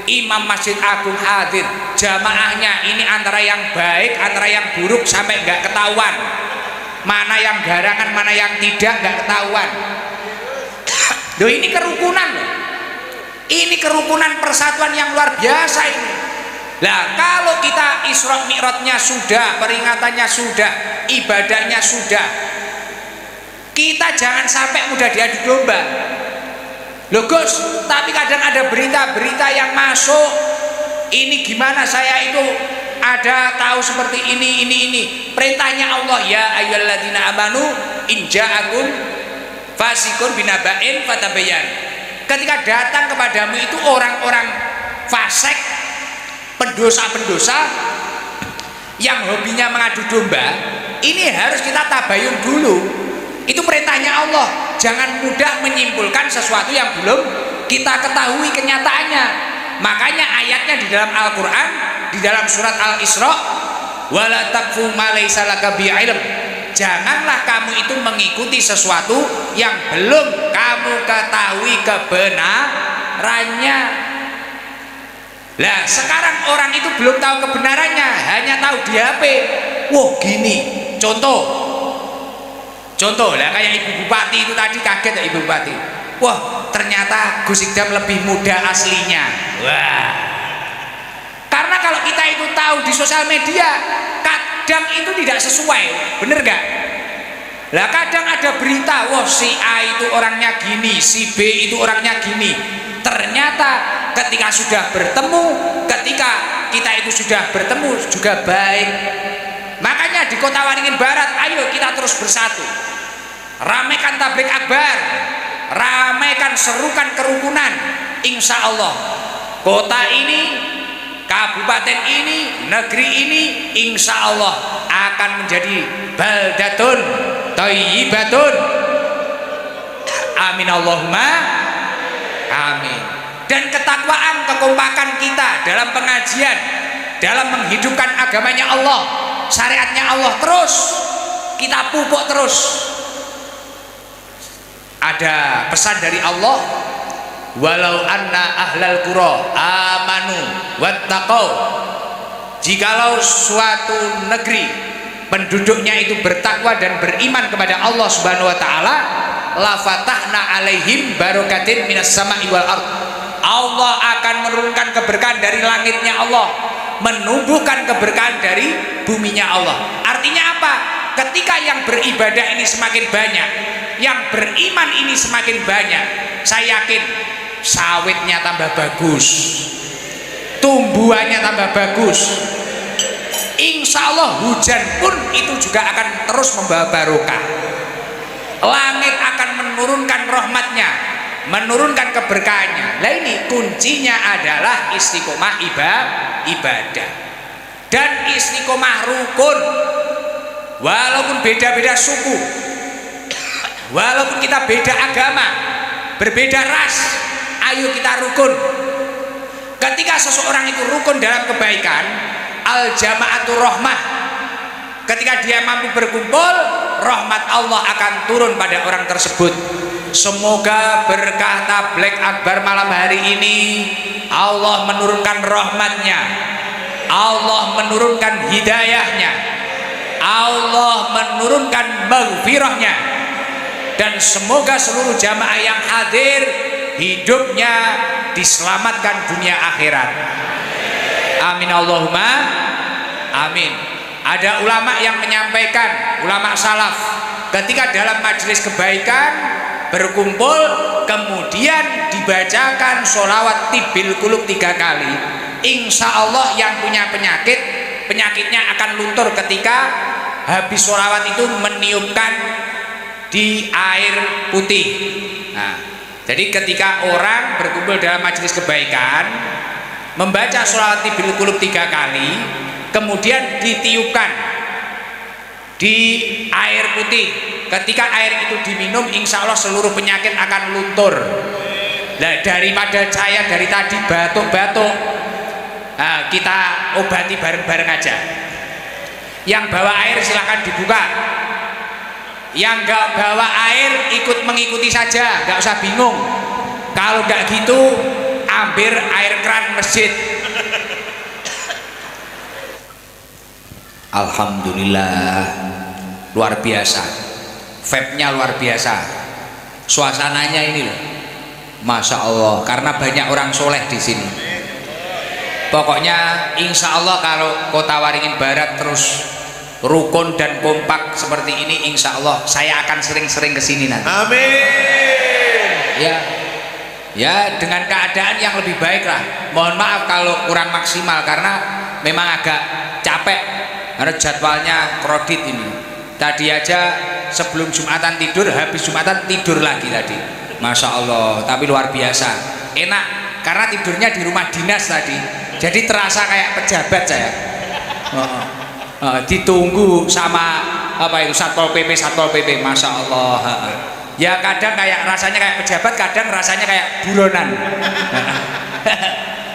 Imam Masjid Agung hadir. Jamaahnya ini antara yang baik, antara yang buruk sampai nggak ketahuan. Mana yang garangan, mana yang tidak, nggak ketahuan. Loh, ini kerukunan loh. Ini kerukunan persatuan yang luar biasa ini. Lah kalau kita Isra Mi'rajnya sudah, peringatannya sudah, ibadahnya sudah, kita jangan sampai mudah diadu domba. Loh Gus, tapi kadang ada berita-berita yang masuk, ini gimana saya itu ada tahu seperti ini. Perintahnya Allah, ya ayyuhalladzina amanu in ja'akum fasikun binaba'in fatabayyan. Ketika datang kepadamu itu orang-orang fasik, pendosa-pendosa yang hobinya mengadu domba, ini harus kita tabayun dulu. Itu perintahnya Allah. Jangan mudah menyimpulkan sesuatu yang belum kita ketahui kenyataannya. Makanya ayatnya di dalam Al-Quran, di dalam surat Al-Isra, wala taqfu ma laysa laka bi'ilm. Janganlah kamu itu mengikuti sesuatu yang belum kamu ketahui kebenarannya. Lah sekarang orang itu belum tahu kebenarannya, hanya tahu di HP. Wah gini, contoh lah kayak Ibu Bupati itu tadi, kaget ya Ibu Bupati. Wah ternyata Gus Idam lebih muda aslinya. Wah, karena kalau kita itu tahu di sosial media, kadang itu tidak sesuai, bener gak? Lah kadang ada berita, wah si A itu orangnya gini, si B itu orangnya gini. Ternyata ketika sudah bertemu, ketika kita itu sudah bertemu juga baik. Makanya di Kota Waringin Barat, ayo kita terus bersatu. Ramaikan tablik akbar, ramaikan serukan kerukunan. Insya Allah kota ini, kabupaten ini, negeri ini insya Allah akan menjadi baldatun thayyibatun. Amin Allahumma amin. Dan ketakwaan, kekompakan kita dalam pengajian, dalam menghidupkan agamanya Allah, syariatnya Allah, terus kita pupuk terus. Ada pesan dari Allah, walau anna ahlal qura amanu wattaqau, jikalau suatu negeri penduduknya itu bertakwa dan beriman kepada Allah Subhanahu wa taala, la fatahna alaihim barakatin minas sama'i wal ard, Allah akan menurunkan keberkahan dari langitnya Allah, menumbuhkan keberkahan dari buminya Allah. Artinya apa? Ketika yang beribadah ini semakin banyak, yang beriman ini semakin banyak, saya yakin sawitnya tambah bagus, tumbuhannya tambah bagus, insya Allah hujan pun itu juga akan terus membawa barokah. Langit akan menurunkan rahmatnya, menurunkan keberkahannya. Nah ini kuncinya adalah istiqomah ibadah dan istiqomah rukun. Walaupun beda-beda suku, walaupun kita beda agama, berbeda ras, ayo kita rukun. Ketika seseorang itu rukun dalam kebaikan, al jama'atu rahmah, ketika dia mampu berkumpul, rahmat Allah akan turun pada orang tersebut. Semoga berkah tabligh akbar malam hari ini Allah menurunkan rahmatnya, Allah menurunkan hidayahnya, Allah menurunkan maghfirahnya, dan semoga seluruh jamaah yang hadir hidupnya diselamatkan dunia akhirat. Amin Allahumma amin. Ada ulama yang menyampaikan, ulama salaf, ketika dalam majelis kebaikan berkumpul kemudian dibacakan sholawat tibil kulub 3 kali, insya Allah yang punya penyakitnya akan luntur ketika habis sholawat itu meniupkan di air putih. Nah, jadi ketika orang berkumpul dalam majelis kebaikan membaca sholawat tibil kulub 3 kali kemudian ditiupkan di air putih, ketika air itu diminum insya Allah seluruh penyakit akan luntur. Nah, daripada saya dari tadi batuk-batuk, nah, kita obati bareng-bareng aja. Yang bawa air silahkan dibuka, yang nggak bawa air ikut mengikuti saja, nggak usah bingung. Kalau nggak gitu ambil air keran masjid. Alhamdulillah, luar biasa, vibe-nya luar biasa, suasananya ini loh, masya Allah, karena banyak orang soleh di sini. Pokoknya insya Allah kalau Kota Waringin Barat terus rukun dan kompak seperti ini, insya Allah saya akan sering-sering kesini nanti. Amin. Ya dengan keadaan yang lebih baik lah. Mohon maaf kalau kurang maksimal karena memang agak capek karena jadwalnya kredit ini. Tadi aja sebelum Jumatan tidur, habis Jumatan tidur lagi tadi. Masya Allah, tapi luar biasa, enak karena tidurnya di rumah dinas tadi. Jadi terasa kayak pejabat saya. Ditunggu sama apa itu satpol pp, masya Allah. Ya kadang kayak rasanya kayak pejabat, kadang rasanya kayak buronan.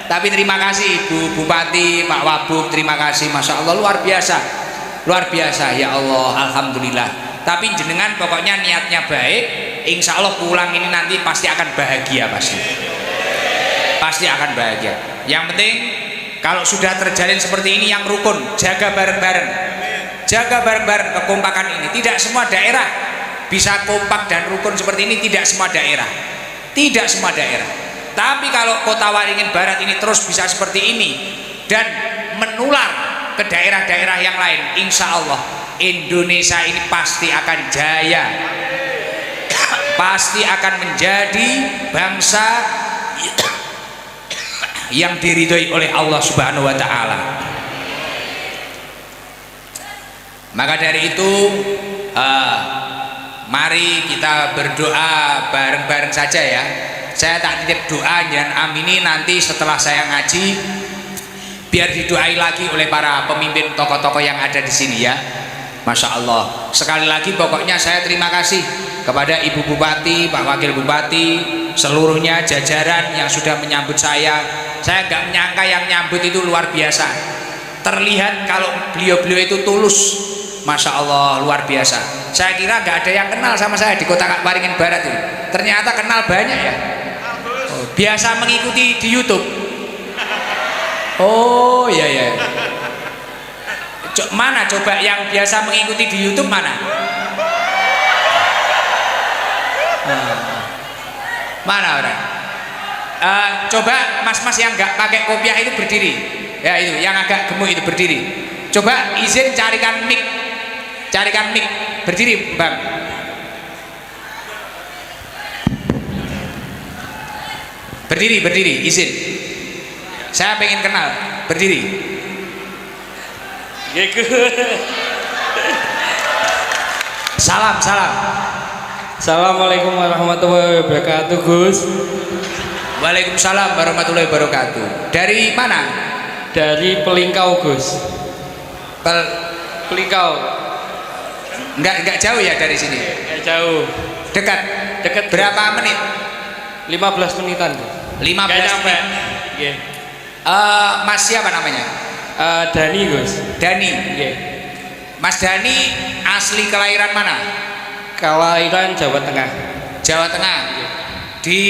Tapi terima kasih Bu Bupati, Pak Wabub, terima kasih, masya Allah, luar biasa, luar biasa ya Allah, alhamdulillah. Tapi jenengan pokoknya niatnya baik, insya Allah pulang ini nanti pasti akan bahagia, pasti akan bahagia. Yang penting kalau sudah terjalin seperti ini yang rukun, jaga bareng-bareng, jaga bareng-bareng kekompakan ini. Tidak semua daerah bisa kompak dan rukun seperti ini, tidak semua daerah, tidak semua daerah. Tapi kalau Kota Waringin Barat ini terus bisa seperti ini dan menular ke daerah-daerah yang lain. Insya Allah Indonesia ini pasti akan jaya, pasti akan menjadi bangsa yang diridhoi oleh Allah Subhanahu wa Ta'ala. Maka dari itu mari kita berdoa bareng-bareng saja ya. Saya tak titip doa dan amini nanti setelah saya ngaji, biar didoai lagi oleh para pemimpin tokoh-tokoh yang ada di sini ya. Masya Allah. Sekali lagi pokoknya saya terima kasih kepada Ibu Bupati, Pak Wakil Bupati, seluruhnya jajaran yang sudah menyambut saya. Saya nggak menyangka yang nyambut itu luar biasa. Terlihat kalau beliau-beliau itu tulus. Masya Allah, luar biasa. Saya kira nggak ada yang kenal sama saya di Kota Waringin Barat itu. Ternyata kenal banyak ya. Biasa mengikuti di YouTube. Oh iya ya. Mana coba yang biasa mengikuti di YouTube mana? Mana orang? Coba mas-mas yang nggak pakai kopiah itu berdiri. Ya itu, yang agak gemuk itu berdiri. Coba izin carikan mic. Carikan mic, berdiri bang. Berdiri, izin. Saya pengen kenal, berdiri. Salam. Assalamualaikum warahmatullahi wabarakatuh, Gus. Waalaikumsalam warahmatullahi wabarakatuh. Dari mana? Dari Pelingkau, Gus. Pelingkau. Enggak jauh ya dari sini. Enggak jauh. Dekat. Dekat. Berapa menit? 15 menitan. 15 menit. Nggih. Mas siapa namanya? Dani, Gus. Dani. Nggih. Mas Dani asli kelahiran mana? Kelahiran Jawa Tengah. Jawa Tengah. Di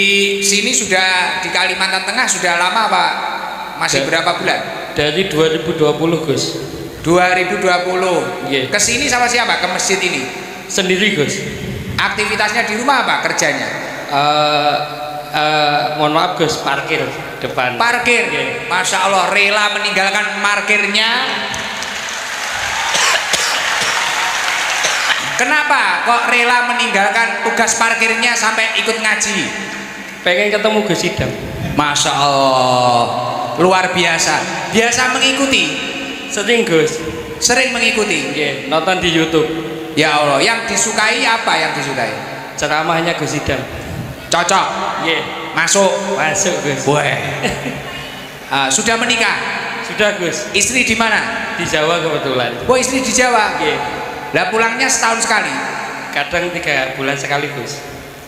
sini sudah di Kalimantan Tengah sudah lama Pak? Masih berapa bulan? Dari 2020, Gus. 2020. Yeah. Kesini sama siapa? Ke masjid ini? Sendiri, Gus. Aktivitasnya di rumah apa? Kerjanya? Mohon maaf, Gus, parkir depan. Parkir. Yeah. Masya Allah, rela meninggalkan parkirnya. Kenapa kok rela meninggalkan tugas parkirnya sampai ikut ngaji? Pengen ketemu Gus Idam. Masya Allah, luar biasa. Biasa mengikuti. Sering, Gus. Sering mengikuti. Yeah. Nonton di YouTube. Ya Allah, yang disukai apa yang disukai? Ceramahnya Gus Idam. Cocok. Yeah. Masuk, Gus. Weh. Sudah menikah? Sudah, Gus. Istri di mana? Di Jawa kebetulan. Oh, istri di Jawa. Yeah. Lah pulangnya setahun sekali? Kadang 3 bulan sekali, Gus.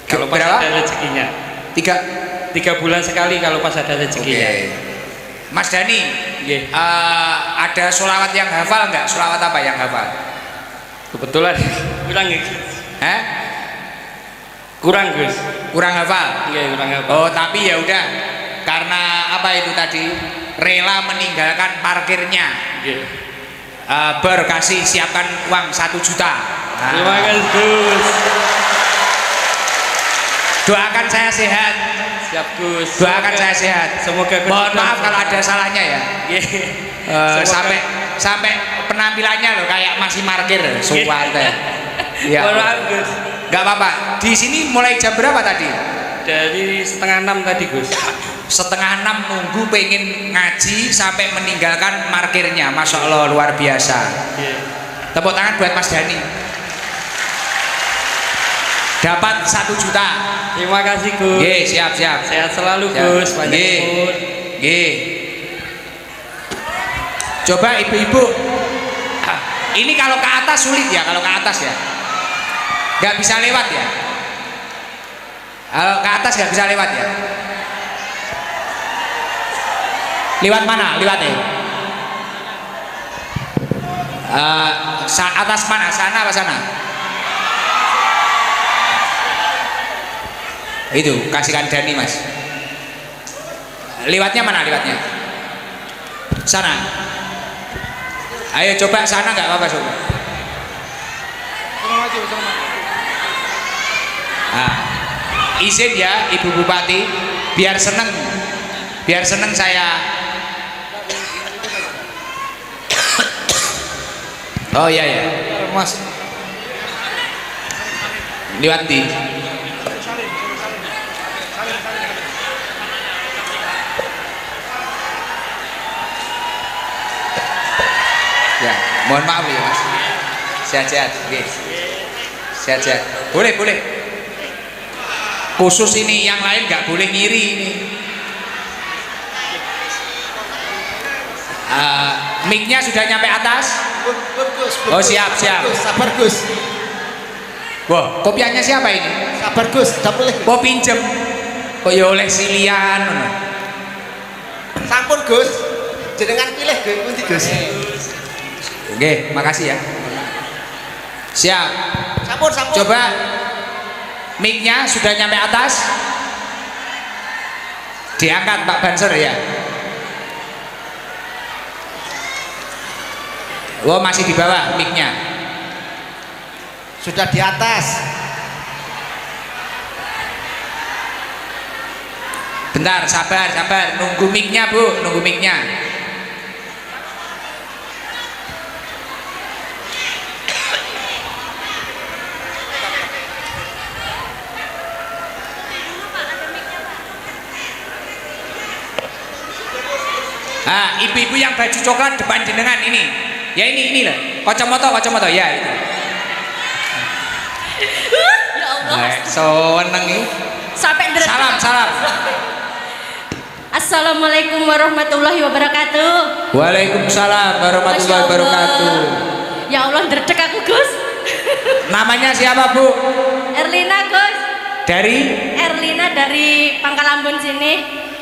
Kalau pas berapa? ada rezekinya. 3 bulan sekali kalau pas ada rezekinya. Okay. Mas Dani, yeah. ada sholawat yang hafal nggak? Sholawat apa yang hafal? Kebetulan kurang, Gus. Kurang, Gus. Kurang hafal? Iya, kurang hafal. Oh, tapi ya udah, karena apa itu tadi, rela meninggalkan parkirnya. Berkasih siapkan uang 1 juta. Terima kasih, Gus. Doakan saya sehat. Siap, Gus. Doakan saya sehat. Semoga mohon maaf kalau ada salahnya ya. Sampai penampilannya loh kayak masih parkir suwate. Ya. Mohon maaf, Gus. Gak apa-apa. Di sini mulai jam berapa tadi? Dari 5:30 tadi, Gus. 5:30 nunggu pengen ngaji sampai meninggalkan parkirnya. Masya Allah, luar biasa. Tepuk tangan buat Mas Dani. Dapat 1 juta. Terima kasih, Gus. Siap. Sehat selalu, Gus. Panjang umur. Coba ibu-ibu. Ini kalau ke atas sulit ya, kalau ke atas ya. Gak bisa lewat ya. Kalau ke atas gak bisa lewat ya. Lewat mana? Lewat ya. Atas mana? Sana apa sana? Itu kasihkan Dani, Mas. Lewatnya mana lewatnya? Sana. Ayo coba sana nggak apa-apa, Sob. Izin ya Ibu Bupati, biar seneng saya. Oh iya ya. Mas. Liwat di. Ya, mohon maaf ya Mas. Sehat-sehat, oke. Sehat-sehat. Boleh, boleh. Khusus ini yang lain nggak boleh ngiri ini. Mic-nya sudah nyampe atas. Oh siap, siap. Sabar Gus. Wah, kopiannya siapa ini? Sabar Gus, tidak boleh. Mau pinjem? Kok ya oleh silian? Sampun Gus. Jenengan pilih pundi Gus. Oke, makasih ya. Siap. Sampun, sampun. Coba mic-nya sudah nyampe atas. Diangkat Pak Banser ya. Oh masih di bawah mic-nya. Sudah di atas. Bentar, sabar, sabar. Nunggu mic-nya Bu, nunggu mic-nya. Ah, ibu-ibu yang baju coklat depan jenengan ini. Ya ini lah. Kacamata ya itu. Ya Allah. Seneng nih. Sampai ndredeg. Salam, salam. Assalamualaikum warahmatullahi wabarakatuh. Waalaikumsalam warahmatullahi Masya Allah. wabarakatuh. Ya Allah, ndredeg aku, Gus. Namanya siapa Bu? Erlina, Gus. Dari? Erlina dari Pangkalambun sini,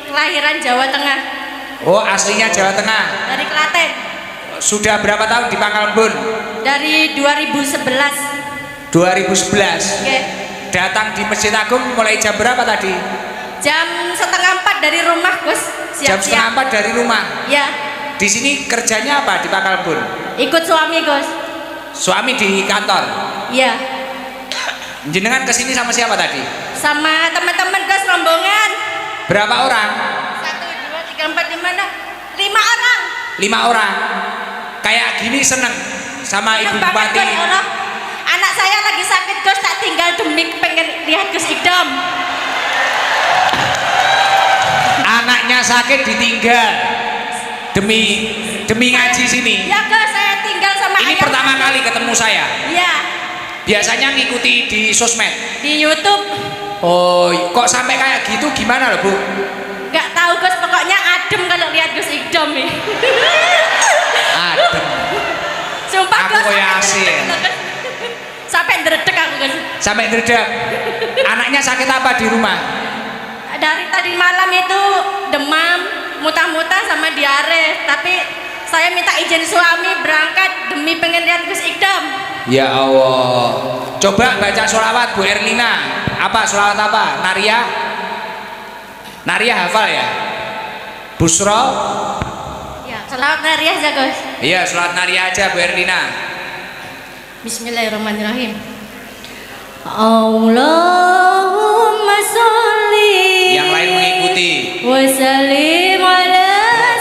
kelahiran Jawa Tengah, Oh aslinya Jawa Tengah. dari Klaten. Sudah berapa tahun di Pangkalambun? Dari 2011. 2011. Oke. Datang di Masjid Agung mulai jam berapa tadi? Jam 3:30 dari rumah, Gus. Jam Siap-siap. 3:30 dari rumah. Ya, Di sini kerjanya apa di Pangkalambun? ikut suami, Gus. Suami di kantor. Ya. Jenengan kesini sama siapa tadi? Sama teman-teman, Gus, rombongan. Berapa orang? 1, 2, 3, 4, 5, 6. 5 orang. 5 orang. Kayak gini seneng sama Ibu Seneng banget, Bupati. Gus, ya Allah. Anak saya lagi sakit, Gus, tak tinggal demi pengen lihat Gus Idam. Anaknya sakit ditinggal demi ngaji sini. Ya, Gus, saya tinggal sama Ini ayah. pertama kali ketemu saya. Iya, Biasanya ngikuti di sosmed. di YouTube. Oh, kok sampai kayak gitu gimana loh Bu? Nggak tahu, Gus, pokoknya adem kalau lihat Gus Idam nih. Adem. Sumpah, Aku Gus, kayak sampai asin. ndredeg, Gus. Sampai ndredeg aku, Gus. Sampai ngedredeg. Anaknya sakit apa di rumah? Dari tadi malam itu demam, muntah-muntah sama diare, tapi saya minta izin suami berangkat demi pengen lihat Gus Idam. Ya Allah. Coba baca sholawat Bu Erlina. Apa sholawat apa? Naria? Naria hafal ya? Busro? Ya, selamat hari ya, Gus. Iya, sholawat Naria aja Bu Erlina. Bismillahirrahmanirrahim. Allahumma sholli. Yang lain mengikuti. Wa sallim ala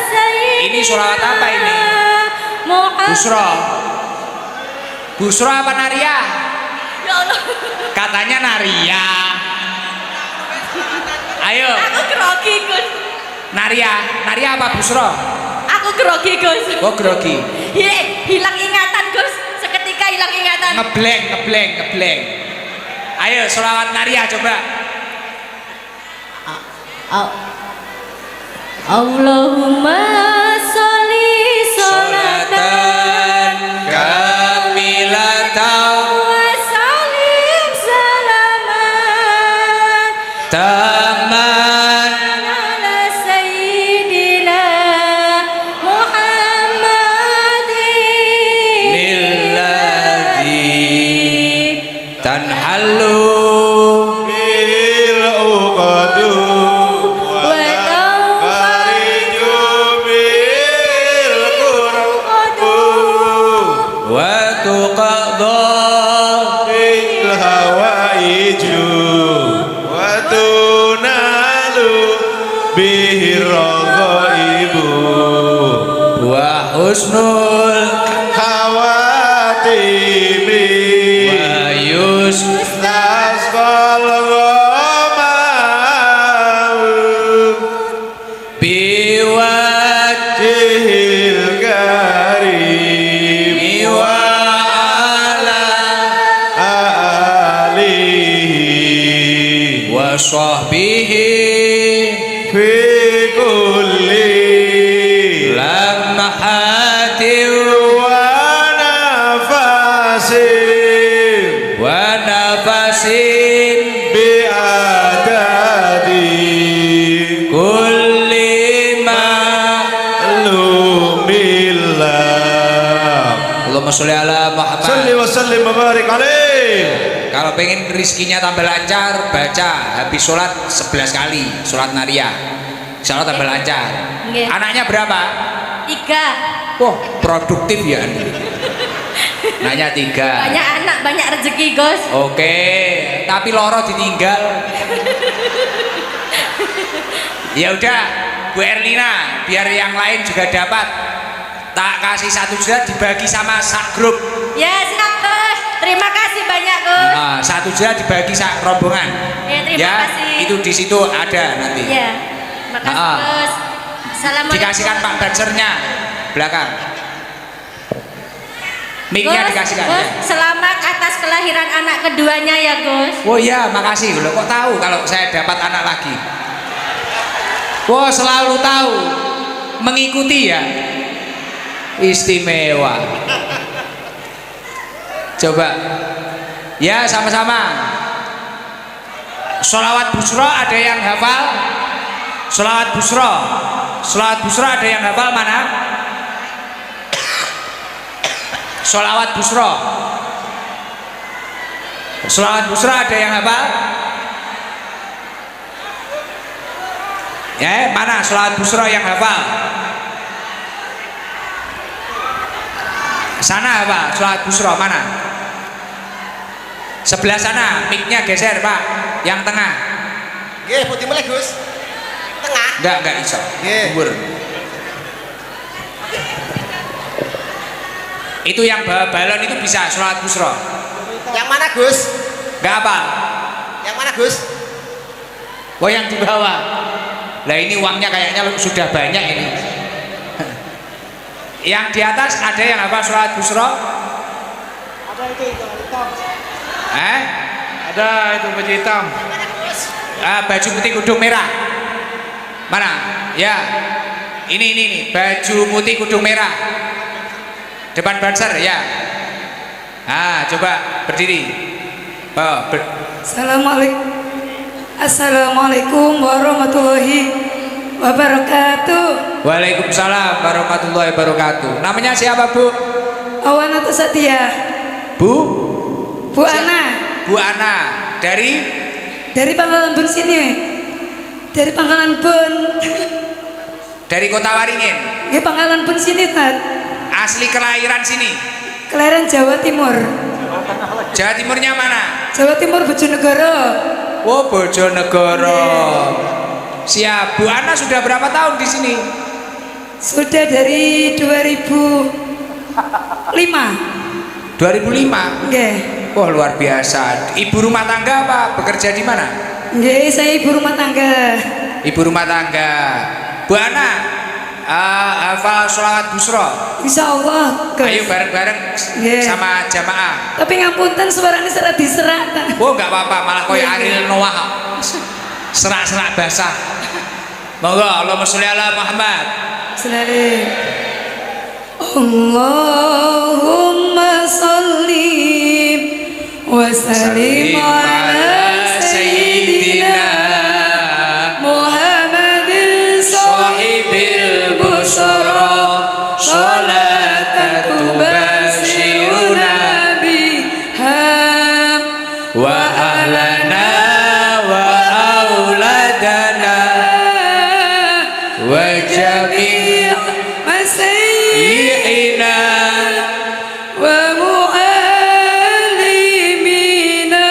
sayyidina. Ini sholawat apa ini? Muhammad. Busro. Busro apa Naria? Ya Allah. Katanya Naria. Ayo, Aku grogi, Gus. Naria. Naria apa Busro? Aku grogi, Gus. Oh grogi. Hilang ingatan, Gus. Seketika hilang ingatan. Ngeblank. Ayo, sholawat Naria coba. Allahumma sholli sholatan kamilatan wa sallim salaman taman ala sayyidina Muhammadin lilladzi tanhallu Bil uqadu wa takhariju bil qurbu wa tuqadha bil hawaiju wa tunalu bihir raghaibu wa husnul hawa timi wa yus tasqal ghamam biwajhil jihil karim wa ala alihi wa sahbihi fi kulli lamhatin wa nafasin wa nafasin bi adadi kulli ma lumillah. Allahumma sholli ala Muhammad. Salli wa sallim wa barik alaih. Kalau pengen rizkinya tambah lancar, baca habis sholat 11 kali sholat naria, insya Allah tambah lancar. Nggih. Anaknya berapa? 3. Wah, produktif ya Anda. Nanya 3. Banyak anak, banyak rezeki, Gus. Oke, tapi loro ditinggal. Ya udah, Bu Erlina, biar yang lain juga dapat. Tak kasih 1 juta dibagi sama sak grup. Ya, siap, Gus. Terima kasih banyak, Gus. Nah, 1 juta dibagi sak rombongan. Ya, terima kasih. Itu di situ ada nanti. Ya. Makasih, Ah. Gus. Assalamualaikum. Dikasihkan Pak Bansernya belakang. Mic-nya Gus, dikasihkan Gus, ya. selamat atas kelahiran anak keduanya ya, Gus. Oh iya, makasih. Loh, kok tahu kalau saya dapat anak lagi? Wah, selalu tahu. Mengikuti ya. Istimewa. Coba. Ya, sama-sama. Sholawat busro ada yang hafal? Sholawat busro. Sholawat busro ada yang hafal mana? Sholawat busro. Sholawat busro ada yang hafal? Ya, mana sholawat busro yang hafal? Sana apa? Sholawat busro mana? Sebelah sana, mic-nya geser Pak. Yang tengah. Nggih, putih meleh, Gus. Tengah. Enggak iso. Nggih. Dhuwur. Itu yang bawa balon itu bisa sholawat busro. Yang mana, Gus? Enggak apa? Yang mana, Gus? Oh, yang di bawah. Lah ini uangnya kayaknya sudah banyak ini. Yang di atas ada yang hafal sholawat busro? Ada itu hitam. Ada itu baju hitam. Baju putih kudung merah. Mana? Ya. Ini baju putih kudung merah. Depan banser ya. Coba berdiri. Assalamualaikum warahmatullahi wabarakatuh. Waalaikumsalam warahmatullahi wabarakatuh. Namanya siapa Bu? Awana Setia. Bu Ana. Bu Ana Dari Pangkalan Bun sini. Dari Pangkalan Bun. dari Kota Waringin. Ya Pangkalan Bun sini, Tat. Asli kelahiran sini. Kelahiran Jawa Timur. Jawa Timurnya mana? Jawa Timur Bojonegoro. Oh, Bojonegoro. Siap. Bu Ana sudah berapa tahun di sini? Sudah dari 2005. 2005. Nggih. Wah, luar biasa. Ibu rumah tangga apa? Bekerja di mana? Nggih, saya ibu rumah tangga. Ibu rumah tangga. Bu Ana, hafal sholawat busro. Insya Allah. Gus. Ayo bareng-bareng Yeah. sama jamaah. Tapi ngapunten suaranya serat diserat. Oh, nggak apa-apa, malah koyo Yeah. Ariel Noah. Serak-serak basah. Monggo, Allahumma sholli ala Muhammad. Selalu. Allahumma sallim wa sallim ala sayyidina Muhammadin sahibil busra salatan tubashiruna biha Wa ahlana wa auladana wa jami' مسيحنا ومعلمينا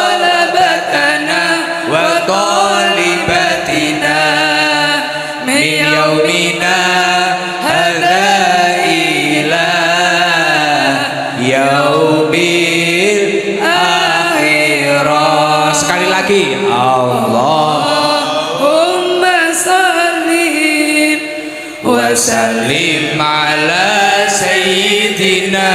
وطلبتنا وطالباتنا من يومنا هذا إلى lagi. Allahumma sallim wa Wasallim ala sayyidina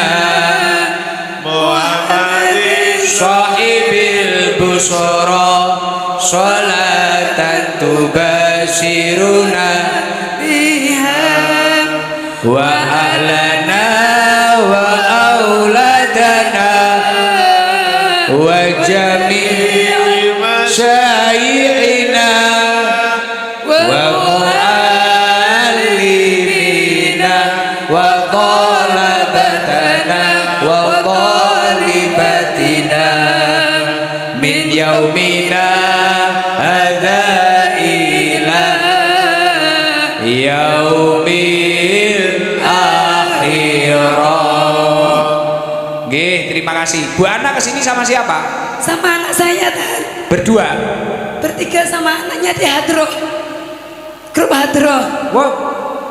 Muhammadin sahibil busra salatan tubashiruna biha wa ahlana wa auladana wa jami' syaihina wa muallimina wa talabatana wa talibatina min yaumina hadza ila yaumil akhirah. Nggih, terima kasih. Bu Ana kesini sama siapa? sama anak saya Tan. Berdua. Bertiga sama anaknya di Hadro. Grup Hadro. Wow,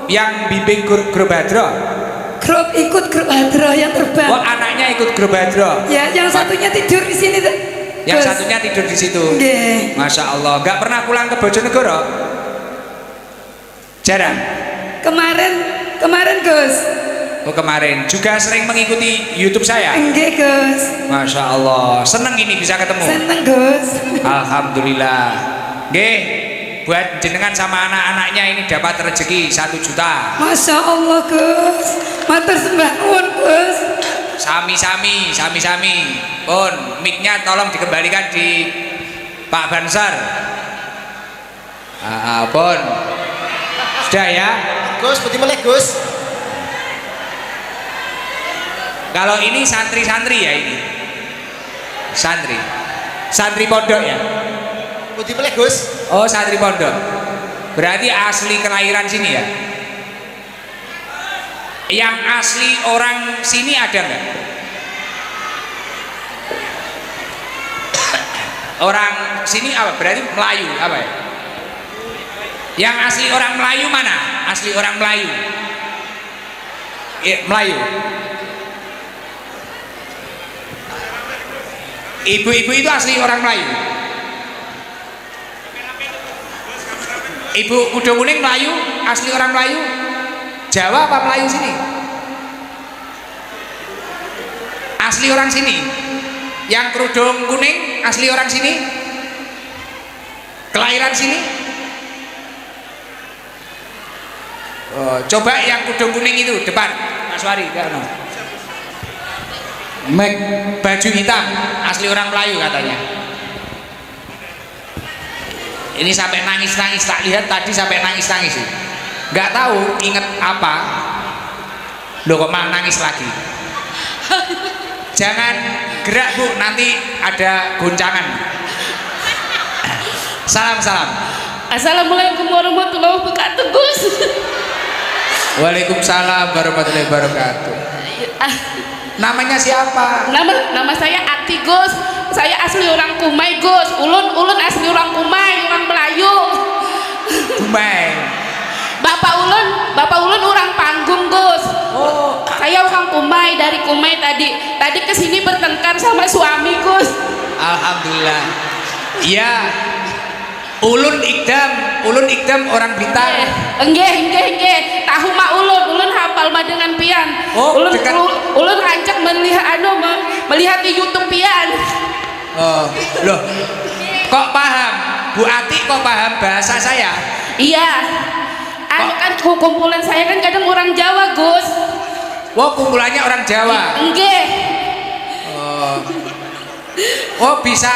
yang bimbing grup Hadro. Ikut grup Hadro yang terbang. Oh, anaknya ikut grup Hadro. Ya, yang satunya tidur di sini Tan. Yang Gus. satunya tidur di situ. Nggih. Masya Allah. Gak pernah pulang ke Bojonegoro? Jarang. Kemarin Gus. Oh, kemarin juga sering mengikuti YouTube saya. Enggak Gus. Masya Allah. Seneng ini bisa ketemu. Seneng Gus. Alhamdulillah. Nggih, buat jenengan sama anak-anaknya ini dapat rezeki 1 juta. Masya Allah Gus. Matur sembah nuwun Gus. Sami-sami. Pun, mic-nya tolong dikembalikan di Pak Bansar. Pun. Sudah ya. Gus, putih melek Gus. Kalau ini santri-santri ya ini. Santri pondok ya. Putih melek Gus. Oh, santri pondok. Berarti asli kelahiran sini ya. Yang asli orang sini ada nggak? Orang sini apa? Berarti Melayu apa ya? Yang asli orang Melayu mana? Asli orang Melayu. Melayu. Ibu-ibu itu asli orang Melayu. Ibu kuda kuning Melayu, asli orang Melayu. Jawa apa Melayu sini? Asli orang sini. Yang kerudung kuning asli orang sini. Kelahiran sini. Oh, coba yang kerudung kuning itu depan, Mas Wari, baju hitam asli orang Melayu katanya. Ini sampai nangis-nangis, tak lihat tadi sampai nangis-nangis sih. Nggak tahu inget apa. Loh kok malah nangis lagi. Jangan gerak Bu, nanti ada goncangan. Salam. Assalamualaikum warahmatullahi wabarakatuh Gus. Waalaikumsalam warahmatullahi wabarakatuh. Namanya siapa? Nama saya Ati Gus. Saya asli orang Kumai Gus. Ulun asli orang Kumai, orang Melayu. Kumai. Bapak ulun orang Panggung Gus. Oh, Saya orang Kumai, dari Kumai tadi kesini bertengkar sama suami Gus. alhamdulillah. Iya. Ulun Ikdam orang Blitar. Enggak. Tahu mak ulun hafal mah dengan pian. Oh, dekat. Ulun rancak melihat di YouTube pian. Oh, loh. Kok paham? Bu Ati kok paham bahasa saya? Iya. Kan kumpulan saya kan kadang orang Jawa Gus. Wah, kumpulannya orang Jawa. Enggak. Oh, bisa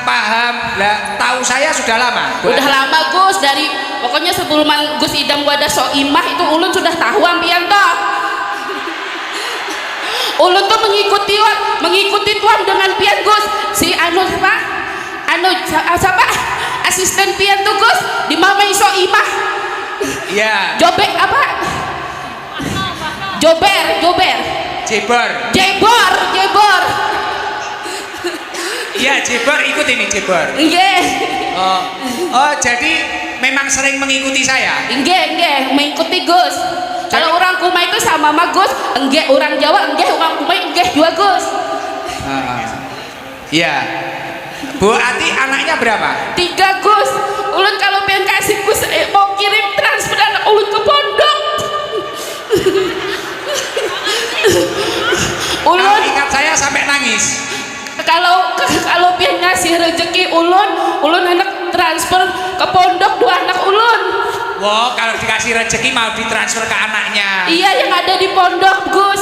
paham. Lah, tahu saya sudah lama. Bu Udah Ati. lama Gus, pokoknya sebelum Gus Idam gua ada soimah itu ulun sudah tahu ampian toh. Ulun tuh mengikuti tuan dengan pian Gus. Si siapa? Asisten pian tuh Gus di mamai soimah. Iya. Jobek apa? Jober. Jebor. Iya, Jebor ikut ini Jebor. Nggih. Oh, jadi memang sering mengikuti saya. Nggih, mengikuti Gus. Kalau orang Kumai itu sama mah Gus, enggak orang Jawa, enggak orang Kumai, enggak juga Gus. Iya. Bu Ati anaknya berapa? 3 Gus. Ulun kalau pengen kasih Gus mau kirim transfer anak ulun ke pondok. Kalau Ulun ingat saya sampai nangis. kalau pengen ngasih rezeki ulun anak transfer ke pondok 2 anak ulun. Wow, kalau dikasih rezeki mau ditransfer ke anaknya. Iya, yang ada di pondok Gus.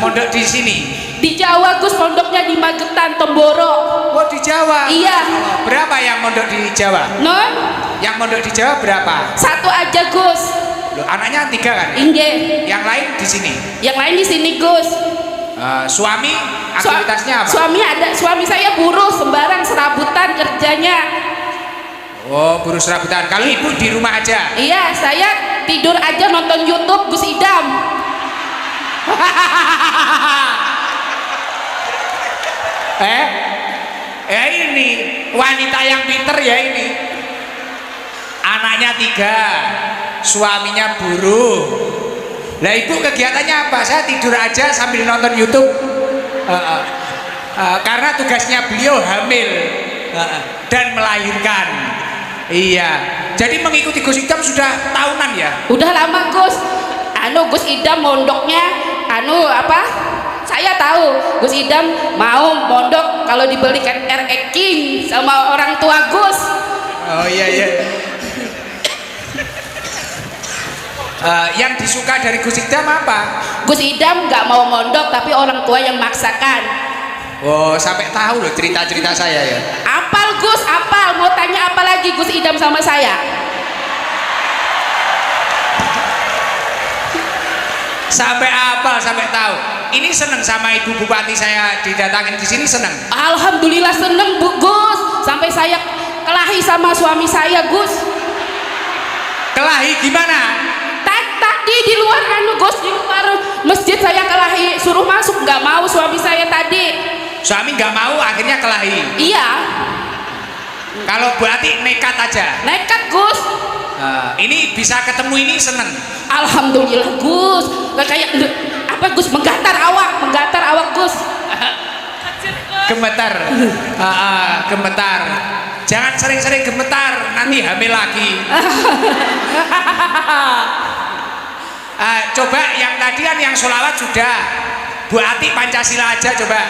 Mondok di sini. Di Jawa Gus, pondoknya di Magetan, Temboro. Oh, di Jawa. Iya. Berapa yang mondok di Jawa? Non, Yang mondok di Jawa berapa? 1 aja Gus. Loh, anaknya 3 kan? Inge. Yang lain di sini. Yang lain di sini Gus. Suami aktivitasnya apa? Suami saya buruh, sembarang serabutan kerjanya. Oh, buruh serabutan. Kalau ibu di rumah aja. Iya, saya tidur aja nonton YouTube Gus Idam. Ini wanita yang pinter ya ini. Anaknya 3, suaminya buruh. Lah ibu kegiatannya apa? Saya tidur aja sambil nonton YouTube. Karena tugasnya beliau hamil dan melahirkan. Iya. Jadi mengikuti Gus Idam sudah tahunan ya? Udah lama Gus. Gus Idam mondoknya saya tahu Gus Idam mau mondok kalau dibelikan RX King sama orang tua Gus. Oh iya. Yang disuka dari Gus Idam apa? Gus Idam nggak mau mondok tapi orang tua yang maksakan. Oh, sampai tahu loh cerita-cerita saya ya. Apal Gus, apal. Mau tanya apa lagi Gus Idam sama saya? Sampai apa? Sampai tahu. Ini seneng sama Ibu Bupati saya didatangin di sini seneng. Alhamdulillah seneng Bu Gus. Sampai saya kelahi sama suami saya Gus. Kelahi gimana? Tadi di luar Gus, di luar masjid saya kelahi, suruh masuk nggak mau suami saya tadi. Suami nggak mau akhirnya kelahi. Iya. Kalau Bu Ati nekat aja. Nekat Gus. Ini bisa ketemu ini seneng. Alhamdulillah Gus. Nggak kayak apa Gus, menggatar awak Gus. Gemetar. Gemetar. Jangan sering-sering gemetar, nanti hamil lagi. Coba yang tadian yang sholawat sudah. Bu Ati Pancasila aja coba.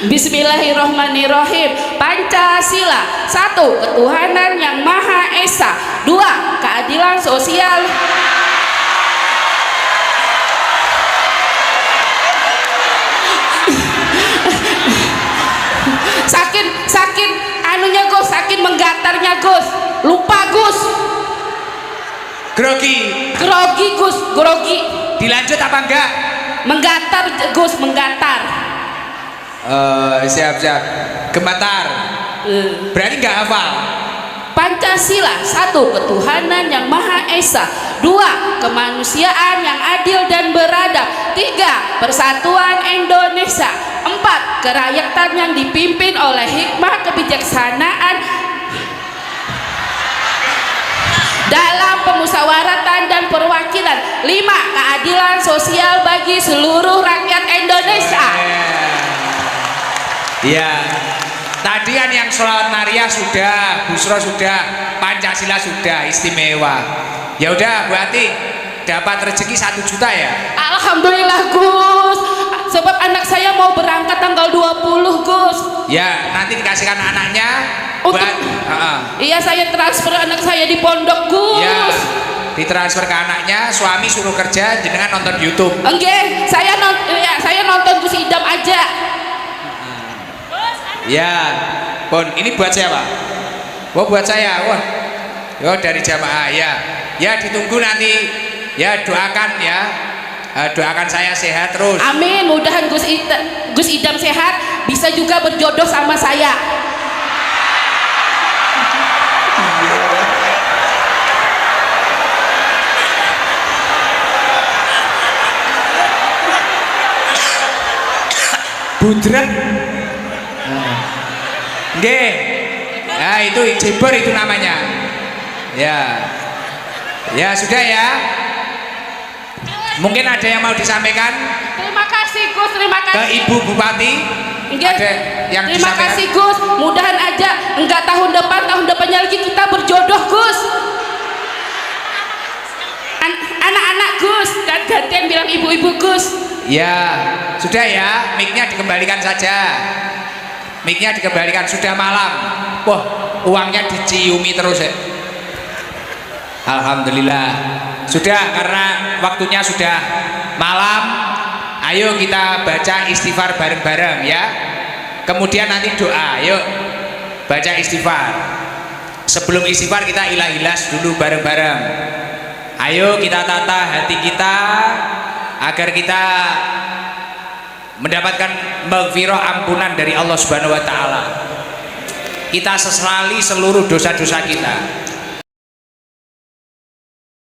Bismillahirrohmanirrohim. Pancasila. 1. Ketuhanan yang Maha Esa. 2. Keadilan sosial. Sakin anunya Gus, sakin menggatarnya Gus. Lupa Gus. Grogi. Gus, grogi. Dilanjut apa enggak? Menggatar Gus, menggatar. Siap. Gemetar. Berarti enggak hafal. Pancasila. 1. Ketuhanan yang Maha Esa. 2. Kemanusiaan yang adil dan beradab. 3. Persatuan Indonesia. 4. Kerakyatan yang dipimpin oleh hikmah kebijaksanaan dalam pemusyawaratan dan perwakilan. 5. Keadilan sosial bagi seluruh rakyat Indonesia. Iya. Tadian yang sholawat Naria sudah, Busro sudah, Pancasila sudah, istimewa. Ya udah Bu Ati, dapat rezeki 1 juta ya? Alhamdulillah Gus. Sebab anak saya mau berangkat tanggal 20 Gus. Ya, nanti dikasihkan anaknya Untuk buat iya, saya transfer anak saya di pondok Gus. ya, ditransfer ke anaknya, suami suruh kerja, jenengan nonton YouTube. Enggak, saya nonton Gus Idam aja. Ya, Pon, ini buat siapa? Wah, buat saya. Wah, yo dari jamaah ya. Ya ditunggu nanti. Ya doakan ya. Doakan saya sehat terus. Amin. Mudahan Gus Idam sehat, bisa juga berjodoh sama saya. Budrek. Nggih. Nah, itu jebor itu namanya. Ya. Ya, sudah ya. Mungkin ada yang mau disampaikan Terima kasih Gus, terima ke kasih. Ibu Bupati. Nggih. Ada yang Terima disampaikan? kasih Gus. Mudahan aja enggak tahun depannya lagi kita berjodoh Gus. Anak-anak Gus, dan gantian bilang ibu-ibu Gus. Ya, sudah ya, mic-nya dikembalikan saja. Mic-nya dikembalikan, sudah malam. Wah, uangnya diciumi terus ya. Alhamdulillah. Sudah, karena waktunya sudah malam. Ayo kita baca istighfar bareng-bareng ya. Kemudian nanti doa, yuk baca istighfar. Sebelum istighfar kita ilah-ilas dulu bareng-bareng. Ayo kita tata hati kita agar kita mendapatkan maghfirah, ampunan dari Allah Subhanahu wa taala. Kita sesali seluruh dosa-dosa kita.